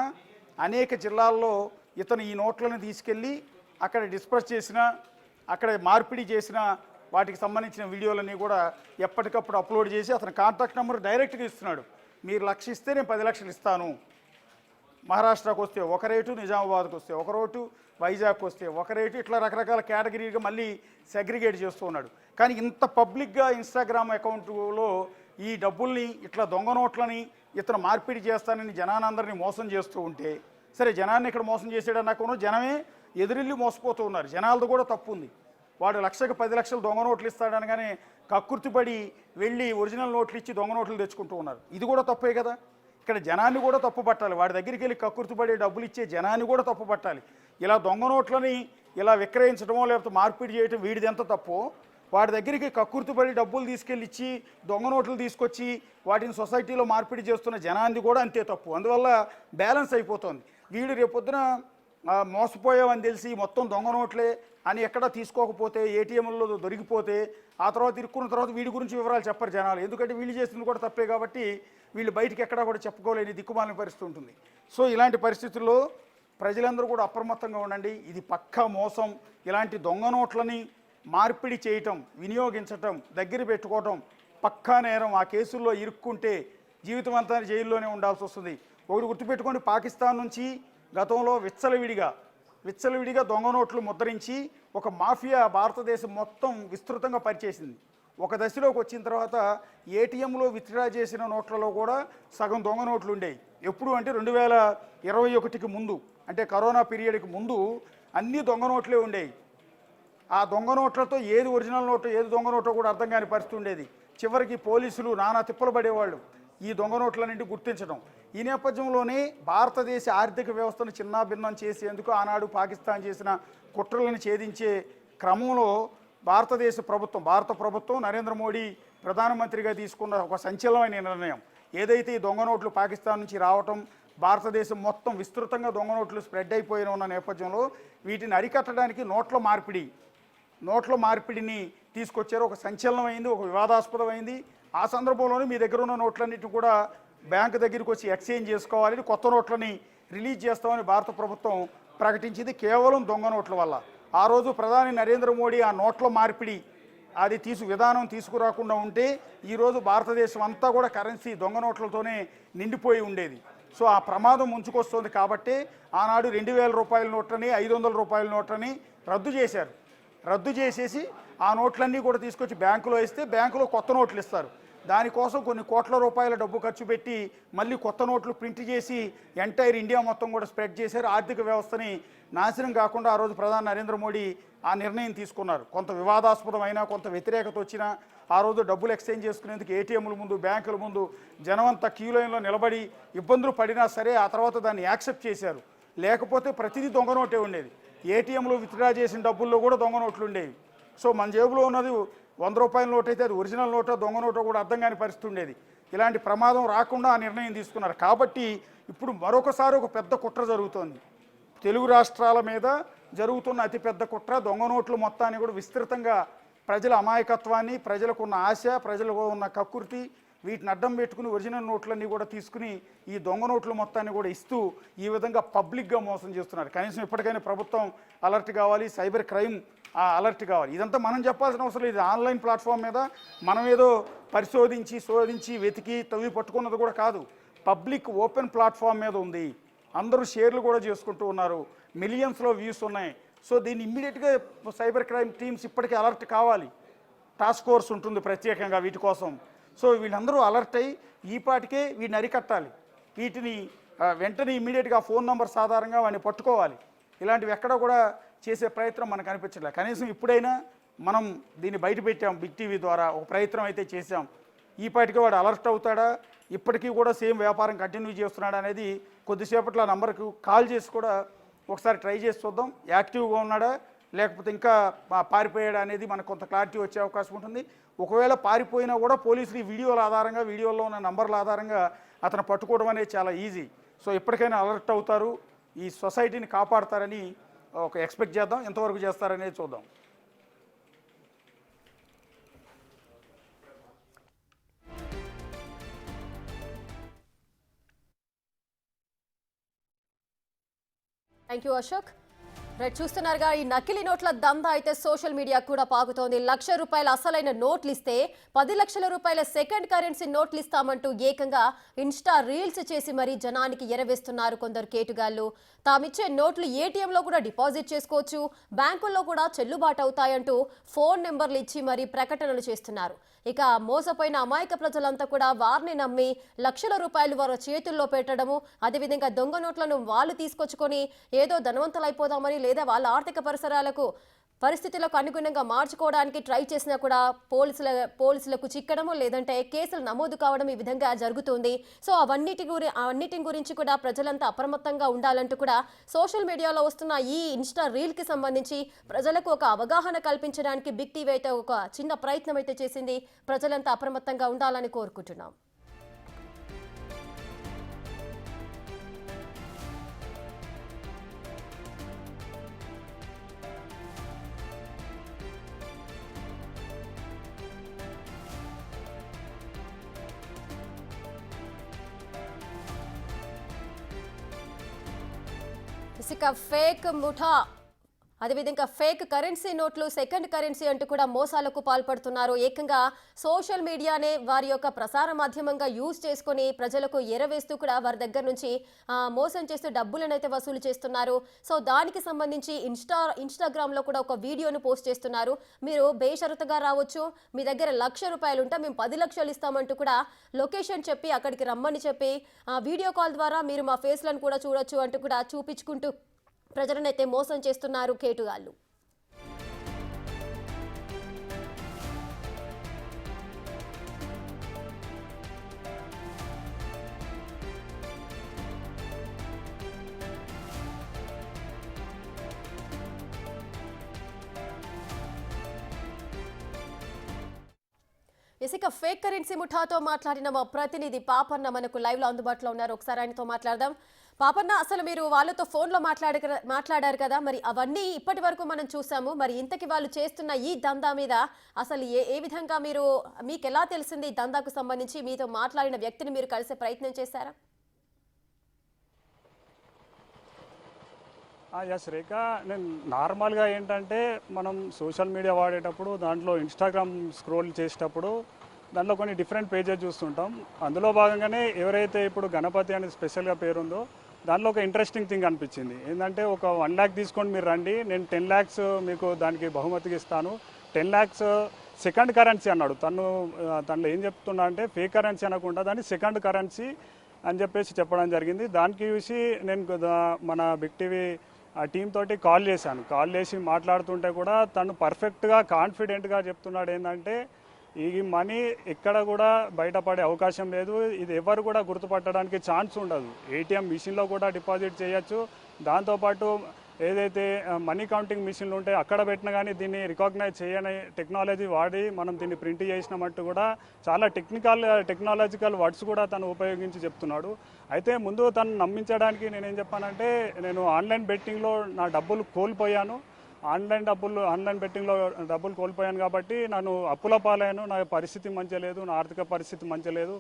E: అనేక జిల్లాల్లో ఇతను ఈ నోట్లను తీసుకెళ్ళి అక్కడ డిస్పర్స్ చేసిన, అక్కడ మార్పిడి చేసిన వాటికి సంబంధించిన వీడియోలన్నీ కూడా ఎప్పటికప్పుడు అప్లోడ్ చేసి అతని కాంటాక్ట్ నెంబర్ డైరెక్ట్గా ఇస్తున్నాడు. మీరు 1,00,000 ఇస్తే నేను 10 లక్షలు ఇస్తాను. మహారాష్ట్రకు వస్తే ఒక రేటు, నిజామాబాద్కి వస్తే ఒక రేటు, వైజాగ్కి వస్తే ఒక రేటు, ఇట్లా రకరకాల కేటగిరీగా మళ్ళీ సెగ్రిగేట్ చేస్తూ ఉన్నాడు. కానీ ఇంత పబ్లిక్గా ఇన్స్టాగ్రామ్ అకౌంట్లో ఈ డబ్బుల్ని, ఇట్లా దొంగ నోట్లని ఇతను మార్పిడి చేస్తానని జనానందరినీ మోసం చేస్తూ ఉంటే, సరే జనాన్ని ఇక్కడ మోసం చేసాడన్నాకును జనమే ఎదురెళ్ళి మోసపోతూ ఉన్నారు. జనాలది కూడా తప్పు ఉంది. వాడు 1,00,000కి 10 లక్షలు దొంగ నోట్లు ఇస్తాడనగానే కక్కుర్తిపడి వెళ్ళి ఒరిజినల్ నోట్లు ఇచ్చి దొంగ నోట్లు తెచ్చుకుంటూ ఉన్నారు. ఇది కూడా తప్పే కదా. ఇక్కడ జనాన్ని కూడా తప్పు పట్టాలి. వాడి దగ్గరికి వెళ్ళి కక్కుర్తిపడి డబ్బులు ఇచ్చే జనాన్ని కూడా తప్పు పట్టాలి. ఇలా దొంగ నోట్లని ఇలా విక్రయించడమో లేకపోతే మార్పిడి చేయడం వీడిది ఎంత తప్పో, వాడి దగ్గరికి కక్కుర్తిపడి డబ్బులు తీసుకెళ్ళి ఇచ్చి దొంగ నోట్లు తీసుకొచ్చి వాటిని సొసైటీలో మార్పిడి చేస్తున్న జనాన్ని కూడా అంతే తప్పు. అందువల్ల బ్యాలెన్స్ అయిపోతుంది. వీడు రేపొద్దున మోసపోయామని తెలిసి మొత్తం దొంగ నోట్లే అని ఎక్కడా తీసుకోకపోతే, ఏటీఎంలలో దొరికిపోతే, ఆ తర్వాత ఇరుక్కున్న తర్వాత వీడి గురించి వివరాలు చెప్పరు జనాలు. ఎందుకంటే వీళ్ళు చేసింది కూడా తప్పే కాబట్టి వీళ్ళు బయటికి ఎక్కడా కూడా చెప్పుకోలేని దిక్కుమాలిన పరిస్థితి ఉంటుంది. సో ఇలాంటి పరిస్థితుల్లో ప్రజలందరూ కూడా అప్రమత్తంగా ఉండండి. ఇది పక్కా మోసం. ఇలాంటి దొంగ నోట్లని మార్పిడి చేయటం, వినియోగించటం, దగ్గర పెట్టుకోవటం పక్కా నేరం. ఆ కేసుల్లో ఇరుక్కుంటే జీవితం అంతా జైల్లోనే ఉండాల్సి వస్తుంది. ఒకటి గుర్తుపెట్టుకోండి, పాకిస్తాన్ నుంచి గతంలో విచ్చలవిడిగా దొంగ నోట్లు ముద్రించి ఒక మాఫియా భారతదేశం మొత్తం విస్తృతంగా పరిచేసింది. ఒక దశలోకి వచ్చిన తర్వాత ఏటీఎంలో విత్డ్రా చేసిన నోట్లలో కూడా సగం దొంగ నోట్లు ఉండేవి. ఎప్పుడు అంటే 2021కి ముందు, అంటే కరోనా పీరియడ్కి ముందు అన్ని దొంగ నోట్లే ఉండేవి. ఆ దొంగ నోట్లతో ఏది ఒరిజినల్ నోటు ఏది దొంగ నోటో కూడా అర్థం కాని పరిస్థితి ఉండేది. చివరికి పోలీసులు నానా తిప్పలు పడేవాళ్ళు ఈ దొంగ నోట్లన్నింటి గుర్తించడం. ఈ నేపథ్యంలోనే భారతదేశ ఆర్థిక వ్యవస్థను చిన్నాభిన్నం చేసేందుకు ఆనాడు పాకిస్తాన్ చేసిన కుట్రలను ఛేదించే క్రమంలో భారత ప్రభుత్వం నరేంద్ర మోడీ ప్రధానమంత్రిగా తీసుకున్న ఒక సంచలనమైన నిర్ణయం ఏదైతే ఈ దొంగ నోట్లు పాకిస్తాన్ నుంచి రావటం, భారతదేశం మొత్తం విస్తృతంగా దొంగ నోట్లు స్ప్రెడ్ అయిపోయిన ఉన్న నేపథ్యంలో వీటిని అరికట్టడానికి నోట్ల మార్పిడిని తీసుకొచ్చారు. ఒక సంచలనమైంది, ఒక వివాదాస్పదమైంది. ఆ సందర్భంలోనే మీ దగ్గర ఉన్న నోట్లన్నింటినీ కూడా బ్యాంకు దగ్గరికి వచ్చి ఎక్స్చేంజ్ చేసుకోవాలని, కొత్త నోట్లని రిలీజ్ చేస్తామని భారత ప్రభుత్వం ప్రకటించింది కేవలం దొంగ నోట్ల వల్ల. ఆ రోజు ప్రధాని నరేంద్ర మోడీ ఆ నోట్ల మార్పిడి విధానం తీసుకురాకుండా ఉంటే ఈరోజు భారతదేశం అంతా కూడా కరెన్సీ దొంగ నోట్లతోనే నిండిపోయి ఉండేది. సో ఆ ప్రమాదం ముంచుకొస్తుంది కాబట్టి ఆనాడు 2000 రూపాయల నోట్లని 500 రూపాయల నోట్లని రద్దు చేసేసి ఆ నోట్లన్నీ కూడా తీసుకొచ్చి బ్యాంకులో ఇస్తే బ్యాంకులో కొత్త నోట్లు ఇస్తారు. దానికోసం కొన్ని కోట్ల రూపాయల డబ్బు ఖర్చు పెట్టి మళ్ళీ కొత్త నోట్లు ప్రింట్ చేసి ఎంటైర్ ఇండియా మొత్తం కూడా స్ప్రెడ్ చేశారు. ఆర్థిక వ్యవస్థని నాశనం కాకుండా ఆ రోజు ప్రధాని నరేంద్ర మోడీ ఆ నిర్ణయం తీసుకున్నారు. కొంత వివాదాస్పదమైన, కొంత వ్యతిరేకత వచ్చినా ఆ రోజు డబ్బులు ఎక్స్చేంజ్ చేసుకునేందుకు ఏటీఎంల ముందు, బ్యాంకుల ముందు జనమంతా క్యూ లైన్లో నిలబడి ఇబ్బందులు పడినా సరే ఆ తర్వాత దాన్ని యాక్సెప్ట్ చేశారు. లేకపోతే ప్రతిదీ దొంగ నోటే ఉండేది. ఏటీఎంలో విత్డ్రా చేసిన డబ్బుల్లో కూడా దొంగ నోట్లు ఉండేవి. సో మన జేబులో ఉన్నది 100 రూపాయల నోట్ అయితే అది ఒరిజినల్ నోటో దొంగ నోటో కూడా అర్థం కాని పరిస్థితి ఉండేది. ఇలాంటి ప్రమాదం రాకుండా ఆ నిర్ణయం తీసుకున్నారు. కాబట్టి ఇప్పుడు మరొకసారి ఒక పెద్ద కుట్ర జరుగుతోంది. తెలుగు రాష్ట్రాల మీద జరుగుతున్న అతిపెద్ద కుట్ర దొంగ నోట్లు మొత్తాన్ని కూడా విస్తృతంగా ప్రజల అమాయకత్వాన్ని, ప్రజలకు ఉన్న ఆశ, ప్రజలకు ఉన్న కక్కుర్తి వీటిని అడ్డం పెట్టుకుని ఒరిజినల్ నోట్లన్నీ కూడా తీసుకుని ఈ దొంగ నోట్ల మొత్తాన్ని కూడా ఇస్తూ ఈ విధంగా పబ్లిక్గా మోసం చేస్తున్నారు. కనీసం ఇప్పటికైనా ప్రభుత్వం అలర్ట్ కావాలి, సైబర్ క్రైమ్ అలర్ట్ కావాలి. ఇదంతా మనం చెప్పాల్సిన అవసరం లేదు. ఆన్లైన్ ప్లాట్ఫామ్ మీద మనం ఏదో పరిశోధించి శోధించి వెతికి తవ్వి పట్టుకున్నది కూడా కాదు. పబ్లిక్ ఓపెన్ ప్లాట్ఫామ్ మీద ఉంది. అందరూ షేర్లు కూడా చేసుకుంటూ ఉన్నారు. మిలియన్స్లో వ్యూస్ ఉన్నాయి. సో దీన్ని ఇమ్మీడియట్గా సైబర్ క్రైమ్ టీమ్స్ ఇప్పటికీ అలర్ట్ కావాలి. టాస్క్ ఫోర్స్ ఉంటుంది ప్రత్యేకంగా వీటి కోసం. సో వీళ్ళందరూ అలర్ట్ అయ్యి ఈపాటికే వీటిని అరికట్టాలి. వీటిని వెంటనే ఇమ్మీడియట్గా ఫోన్ నెంబర్స్ ఆధారంగా వాడిని పట్టుకోవాలి. ఇలాంటివి ఎక్కడ కూడా చేసే ప్రయత్నం మనకు అనిపించలేదు. కనీసం ఇప్పుడైనా మనం దీన్ని బయట పెట్టాం, బిగ్ టీవీ ద్వారా ఒక ప్రయత్నం అయితే చేసాం. ఈపాటికే వాడు అలర్ట్ అవుతాడా, ఇప్పటికీ కూడా సేమ్ వ్యాపారం కంటిన్యూ చేస్తున్నాడా అనేది కొద్దిసేపట్లో ఆ నంబర్కి కాల్ చేసి కూడా ఒకసారి ట్రై చేసి చూద్దాం. యాక్టివ్గా ఉన్నాడా లేకపోతే ఇంకా పారిపోయాడా అనేది మనకు కొంత క్లారిటీ వచ్చే అవకాశం ఉంటుంది. ఒకవేళ పారిపోయినా కూడా పోలీసులు ఈ వీడియోలో ఉన్న నంబర్ల ఆధారంగా అతను పట్టుకోవడం అనేది చాలా ఈజీ. సో ఎప్పటికైనా అలర్ట్ అవుతారు, ఈ సొసైటీని కాపాడతారని ఒక ఎక్స్పెక్ట్ చేద్దాం. ఎంతవరకు చేస్తారనేది చూద్దాం.
A: Thank you Ashok. రైట్, చూస్తున్నారుగా ఈ నకిలీ నోట్ల దందా అయితే సోషల్ మీడియా కూడా పాకుతోంది. ₹1,00,000 అసలైన నోట్లు ఇస్తే 10 లక్షల రూపాయల సెకండ్ కరెన్సీ నోట్లు ఇస్తామంటూ ఏకంగా ఇన్స్టా రీల్స్ చేసి మరీ జనానికి ఎరవేస్తున్నారు కొందరు కేటుగాళ్లు. తామిచ్చే నోట్లు ఏటీఎంలో కూడా డిపాజిట్ చేసుకోవచ్చు, బ్యాంకుల్లో కూడా చెల్లుబాటు అవుతాయంటూ ఫోన్ నెంబర్లు ఇచ్చి మరీ ప్రకటనలు చేస్తున్నారు. ఇక మోసపోయిన అమాయక ప్రజలంతా కూడా వారిని నమ్మి లక్షల రూపాయలు వారి చేతుల్లో పెట్టడము, అదేవిధంగా దొంగ నోట్లను వాళ్ళు తీసుకొచ్చుకొని ఏదో ధనవంతులైపోదామని లేదా వాళ్ళ ఆర్థిక పరిస్థితులకు అనుగుణంగా మార్చుకోవడానికి ట్రై చేసినా కూడా పోలీసులకు చిక్కడము లేదంటే కేసులు నమోదు కావడం ఈ విధంగా జరుగుతుంది. సో అన్నిటి గురించి కూడా ప్రజలంతా అప్రమత్తంగా ఉండాలంటూ కూడా సోషల్ మీడియాలో వస్తున్న ఈ ఇన్స్టా రీల్కి సంబంధించి ప్రజలకు ఒక అవగాహన కల్పించడానికి బిగ్ టీవీ అయితే ఒక చిన్న ప్రయత్నం అయితే చేసింది. ప్రజలంతా అప్రమత్తంగా ఉండాలని కోరుకుంటున్నాం. ఇసుక ఫేక్ ముఠా అదేవిధంగా ఫేక్ కరెన్సీ నోట్లు సెకండ్ కరెన్సీ అంటూ కూడా మోసాలకు పాల్పడుతున్నారు. ఏకంగా సోషల్ మీడియానే వారి యొక్క ప్రసార మాధ్యమంగా యూజ్ చేసుకొని ప్రజలకు ఎరవేస్తూ కూడా వారి దగ్గర నుంచి మోసం చేస్తూ డబ్బులను అయితే వసూలు చేస్తున్నారు. సో దానికి సంబంధించి ఇన్స్టాగ్రామ్లో కూడా ఒక వీడియోను పోస్ట్ చేస్తున్నారు. మీరు బేషరతుగా రావచ్చు, మీ దగ్గర ₹1,00,000 ఉంటే మేము 10 లక్షలు ఇస్తామంటూ కూడా లొకేషన్ చెప్పి అక్కడికి రమ్మని చెప్పి వీడియో కాల్ ద్వారా మీరు మా ఫేస్లను కూడా చూడొచ్చు అంటూ కూడా చూపించుకుంటూ ప్రజలనైతే మోసం చేస్తున్నారు కేటుగాళ్ళు. ఇక ఫేక్ కరెన్సీ ముఠాతో మాట్లాడిన మా ప్రతినిధి పాపన్న మనకు లైవ్ లో అందుబాటులో ఉన్నారు. ఒకసారి ఆయనతో మాట్లాడదాం. పాపన్న, అసలు మీరు వాళ్ళతో ఫోన్లో మాట్లాడారు కదా, మరి అవన్నీ ఇప్పటి వరకు మనం చూసాము. మరి ఇంతకి వాళ్ళు చేస్తున్న ఈ దందా మీద అసలు ఏ విధంగా మీకు ఎలా తెలిసింది? ఈ దందాకు సంబంధించి మీతో మాట్లాడిన వ్యక్తిని మీరు కలిసే ప్రయత్నం చేశారా?
C: ఎస్ రేఖ, నేను నార్మల్గా ఏంటంటే మనం సోషల్ మీడియా వాడేటప్పుడు దాంట్లో ఇన్స్టాగ్రామ్ స్క్రోల్ చేసేటప్పుడు దాంట్లో కొన్ని డిఫరెంట్ పేజెస్ చూస్తుంటాం. అందులో భాగంగానే ఎవరైతే ఇప్పుడు గణపతి అనేది స్పెషల్గా పేరుందో దాంట్లో ఒక ఇంట్రెస్టింగ్ థింగ్ అనిపించింది. ఏంటంటే ఒక 1 lakh తీసుకొని మీరు రండి, నేను 10 lakhs మీకు దానికి బహుమతికి ఇస్తాను, 10 lakhs సెకండ్ కరెన్సీ అన్నాడు. తనలో ఏం చెప్తున్నా అంటే ఫేక్ కరెన్సీ అనకుండా దాన్ని సెకండ్ కరెన్సీ అని చెప్పేసి చెప్పడం జరిగింది. దానికి చూసి నేను మన బిగ్ టీవీ టీం తోటి కాల్ చేసి మాట్లాడుతుంటే కూడా తను పర్ఫెక్ట్గా కాన్ఫిడెంట్గా చెప్తున్నాడు. ఏంటంటే ఈ మనీ ఎక్కడ కూడా బయటపడే అవకాశం లేదు, ఇది ఎవరు కూడా గుర్తుపట్టడానికి ఛాన్స్ ఉండదు. ఏటీఎం మిషన్లో కూడా డిపాజిట్ చేయొచ్చు, దాంతోపాటు ఏదైతే మనీ కౌంటింగ్ మిషన్లు ఉంటాయో అక్కడ పెట్టినా కానీ దీన్ని రికాగ్నైజ్ చేయని టెక్నాలజీ వాడి మనం దీన్ని ప్రింట్ చేసినామంటూ కూడా చాలా టెక్నాలజికల్ వర్డ్స్ కూడా తను ఉపయోగించి చెప్తున్నాడు. అయితే ముందు తను నమ్మించడానికి నేనేం చెప్పానంటే, నేను ఆన్లైన్ బెట్టింగ్లో నా డబ్బులు కోల్పోయాను, ఆన్లైన్ బెట్టింగ్లో డబ్బులు కోల్పోయాను కాబట్టి నన్ను అప్పుల పాలయ్యాను, నా పరిస్థితి మంచిగా లేదు, నా ఆర్థిక పరిస్థితి మంచిగా లేదు,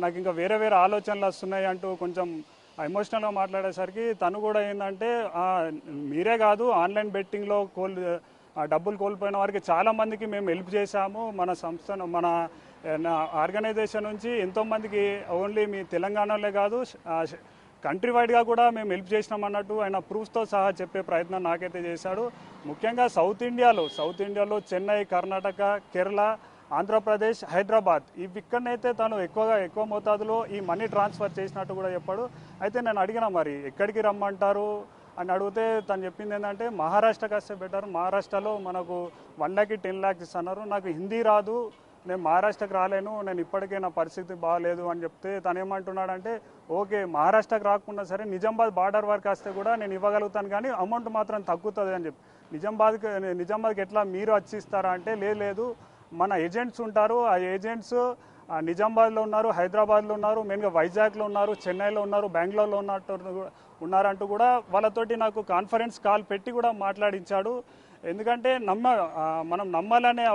C: నాకు ఇంకా వేరే ఆలోచనలు వస్తున్నాయి అంటూ కొంచెం ఎమోషనల్గా మాట్లాడేసరికి తను కూడా ఏంటంటే, మీరే కాదు ఆన్లైన్ బెట్టింగ్లో డబ్బులు కోల్పోయిన వారికి చాలామందికి మేము హెల్ప్ చేశాము, మన సంస్థను మన ఆర్గనైజేషన్ నుంచి ఎంతోమందికి ఓన్లీ మీ తెలంగాణలో కాదు కంట్రీ వైడ్గా కూడా మేము హెల్ప్ చేసినాం అన్నట్టు ఆయన ప్రూఫ్స్తో సహా చెప్పే ప్రయత్నం నాకైతే చేశాడు. ముఖ్యంగా సౌత్ ఇండియాలో చెన్నై, కర్ణాటక, కేరళ, ఆంధ్రప్రదేశ్, హైదరాబాద్ ఇక్కడనైతే తను ఎక్కువ మోతాదులో ఈ మనీ ట్రాన్స్ఫర్ చేసినట్టు కూడా చెప్పాడు. అయితే నేను అడిగిన మరి ఎక్కడికి రమ్మంటారు అని అడిగితే తను చెప్పింది ఏంటంటే, మహారాష్ట్రకి వస్తే బెటర్, మహారాష్ట్రలో మనకు 1 lakh 10 lakhs ఇస్తున్నారు, నాకు హిందీ రాదు, నేను మహారాష్ట్రకి రాలేను, నేను ఇప్పటికే నా పరిస్థితి బాగాలేదు అని చెప్తే తను ఏమంటున్నాడంటే, ఓకే మహారాష్ట్రకి రాకుండా సరే నిజామాబాద్ బార్డర్ వరకు వస్తే కూడా నేను ఇవ్వగలుగుతాను కానీ అమౌంట్ మాత్రం తగ్గుతుంది అని చెప్పి. నిజామాబాద్కి ఎట్లా మీరు వచ్చి ఇస్తారా అంటే, లేదు మన ఏజెంట్స్ ఉంటారు, ఆ ఏజెంట్స్ నిజామాబాద్లో ఉన్నారు, హైదరాబాద్లో ఉన్నారు, మెయిన్గా వైజాగ్లో ఉన్నారు, చెన్నైలో ఉన్నారు, బెంగళూరులో ఉన్నారంటూ కూడా వాళ్ళతోటి నాకు కాన్ఫరెన్స్ కాల్ పెట్టి కూడా మాట్లాడించాడు. ఎందుకంటే మనం నమ్మాలనే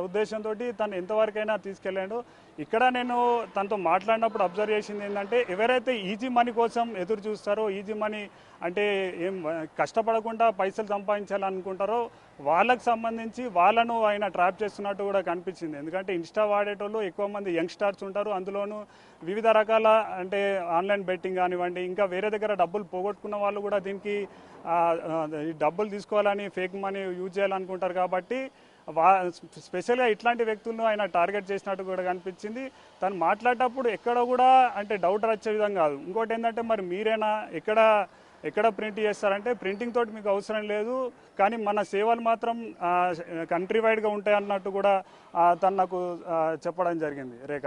C: ఉద్దేశంతో తను ఎంతవరకైనా తీసుకెళ్ళాడు. ఇక్కడ నేను తనతో మాట్లాడినప్పుడు అబ్జర్వ్ చేసింది ఏంటంటే, ఎవరైతే ఈజీ మనీ కోసం ఎదురు చూస్తారో, ఈజీ మనీ అంటే ఏం కష్టపడకుండా పైసలు సంపాదించాలనుకుంటారో వాళ్ళకు సంబంధించి వాళ్ళను ఆయన ట్రాప్ చేస్తున్నట్టు కూడా కనిపించింది. ఎందుకంటే ఇన్స్టా వాడేటోళ్ళు ఎక్కువ మంది యంగ్స్టర్స్ ఉంటారు, అందులోనూ వివిధ రకాల అంటే ఆన్లైన్ బెట్టింగ్ కానివ్వండి, ఇంకా వేరే దగ్గర డబ్బులు పోగొట్టుకున్న వాళ్ళు కూడా దీనికి డబ్బులు తీసుకోవాలని ఫేక్ మనీ యూజ్ చేయాలనుకుంటారు. కాబట్టి స్పెషల్గా ఇట్లాంటి వ్యక్తులను ఆయన టార్గెట్ చేసినట్టు కూడా కనిపించింది. తను మాట్లాడేటప్పుడు ఎక్కడ కూడా అంటే డౌట్ వచ్చే విధంగా కాదు. ఇంకోటి ఏంటంటే, మరి మీరేనా ఎక్కడ ప్రింట్ చేస్తారంటే, ప్రింటింగ్ తోటి మీకు అవసరం లేదు కానీ మన సేవలు మాత్రం కంట్రీ వైడ్గా ఉంటాయి అన్నట్టు కూడా తను నాకు చెప్పడం జరిగింది. రేఖ,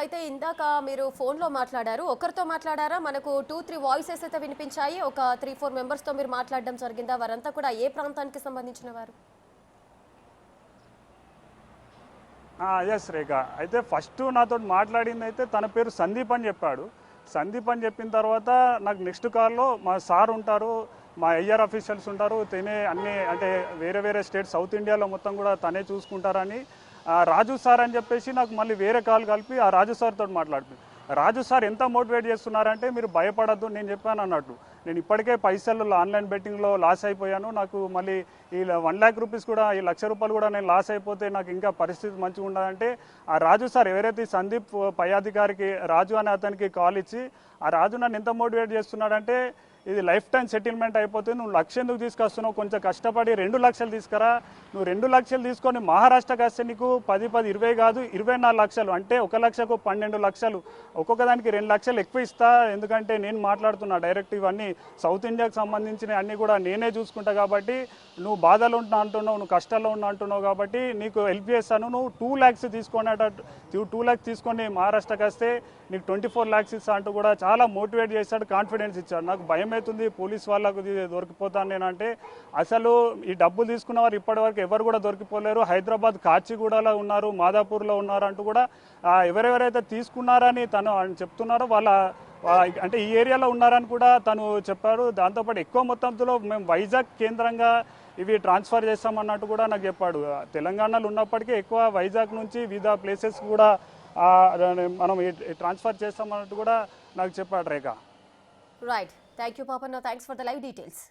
A: అయితే ఇందాక మీరు ఫోన్లో మాట్లాడారు, ఒకరితో మాట్లాడారా? మనకు 2-3 వాయిసెస్ అయితే వినిపించాయి. ఒక 3-4 మెంబర్స్తో మీరు మాట్లాడడం జరిగిందా? వారంతా కూడా ఏ ప్రాంతానికి సంబంధించిన వారు?
C: ఎస్ రేఖ, అయితే ఫస్ట్ నాతో మాట్లాడింది అయితే తన పేరు సందీప్ అని చెప్పాడు. సందీప్ అని చెప్పిన తర్వాత నాకు నెక్స్ట్ కాల్లో మా సార్ ఉంటారు, మా ఐఆర్ ఆఫీషియల్స్ ఉంటారు, తనే అన్ని అంటే వేరే స్టేట్ సౌత్ ఇండియాలో మొత్తం కూడా తనే చూసుకుంటారని రాజు సార్ అని చెప్పేసి నాకు మళ్ళీ వేరే కాల్ కలిపి ఆ రాజు సార్ తోటి మాట్లాడుతుంది. రాజు సార్ ఎంత మోటివేట్ చేస్తున్నారంటే మీరు భయపడద్దు, నేను చెప్పాను అన్నట్టు. నేను ఇప్పటికే పైసలు ఆన్లైన్ బెట్టింగ్లో లాస్ అయిపోయాను. నాకు మళ్ళీ ఈ 1 lakh రూపీస్ కూడా, ఈ 1,00,000 రూపాయలు కూడా నేను లాస్ అయిపోతే నాకు ఇంకా పరిస్థితి మంచిగా ఉండదంటే ఆ రాజు సార్ ఎవరైతే సందీప్ పై అధికారికి రాజు అనే అతనికి కాల్ ఇచ్చి ఆ రాజు నన్ను ఎంత మోటివేట్ చేస్తున్నాడంటే ఇది లైఫ్ టైం సెటిల్మెంట్ అయిపోతుంది, నువ్వు 1,00,000 ఎందుకు తీసుకొస్తున్నావు, కొంచెం కష్టపడి 2 లక్షలు తీసుకురా, నువ్వు 2 లక్షలు తీసుకొని మహారాష్ట్రకి వస్తే నీకు 10, 20 కాదు 24 లక్షలు, అంటే 1 లక్షకు 12 లక్షలు, ఒక్కొక్క దానికి 2 లక్షలు ఎక్కువ ఇస్తా, ఎందుకంటే నేను మాట్లాడుతున్నా డైరెక్ట్ ఇవన్నీ సౌత్ ఇండియాకి సంబంధించిన అన్నీ కూడా నేనే చూసుకుంటా కాబట్టి నువ్వు బాధలు ఉన్నా అంటున్నావు, నువ్వు కష్టాల్లో ఉన్నా అంటున్నావు కాబట్టి నీకు హెల్ప్ చేస్తాను, నువ్వు 2 lakhs తీసుకునేటట్టు 2 lakhs తీసుకొని మహారాష్ట్రకి వస్తే నీకు 24 lakhs ఇస్తా అంటూ కూడా చాలా మోటివేట్ చేశాడు, కాన్ఫిడెన్స్ ఇచ్చాడు. నాకు భయం అవుతుంది పోలీస్ వాళ్ళకు దొరికిపోతాను నేనంటే, అసలు ఈ డబ్బులు తీసుకున్న వారు ఇప్పటివరకు ఎవరు కూడా దొరికిపోలేరు. హైదరాబాద్ కాచిగూడలో ఉన్నారు, మాదాపూర్లో ఉన్నారు అంటూ కూడా ఎవరెవరైతే తీసుకున్నారని తను చెప్తున్నారో వాళ్ళ అంటే ఈ ఏరియాలో ఉన్నారని కూడా తను చెప్పాడు. దాంతోపాటు ఎక్కువ మొత్తంలో మేము వైజాగ్ కేంద్రంగా ఇవి ట్రాన్స్ఫర్ చేస్తామన్నట్టు కూడా నాకు చెప్పాడు. తెలంగాణలో ఉన్నప్పటికీ ఎక్కువ వైజాగ్ నుంచి వివిధ ప్లేసెస్ కూడా మనం ట్రాన్స్ఫర్ చేస్తామన్నట్టు కూడా నాకు చెప్పాడు Rekha.
A: Right, thank you Papanna, thanks for the live details.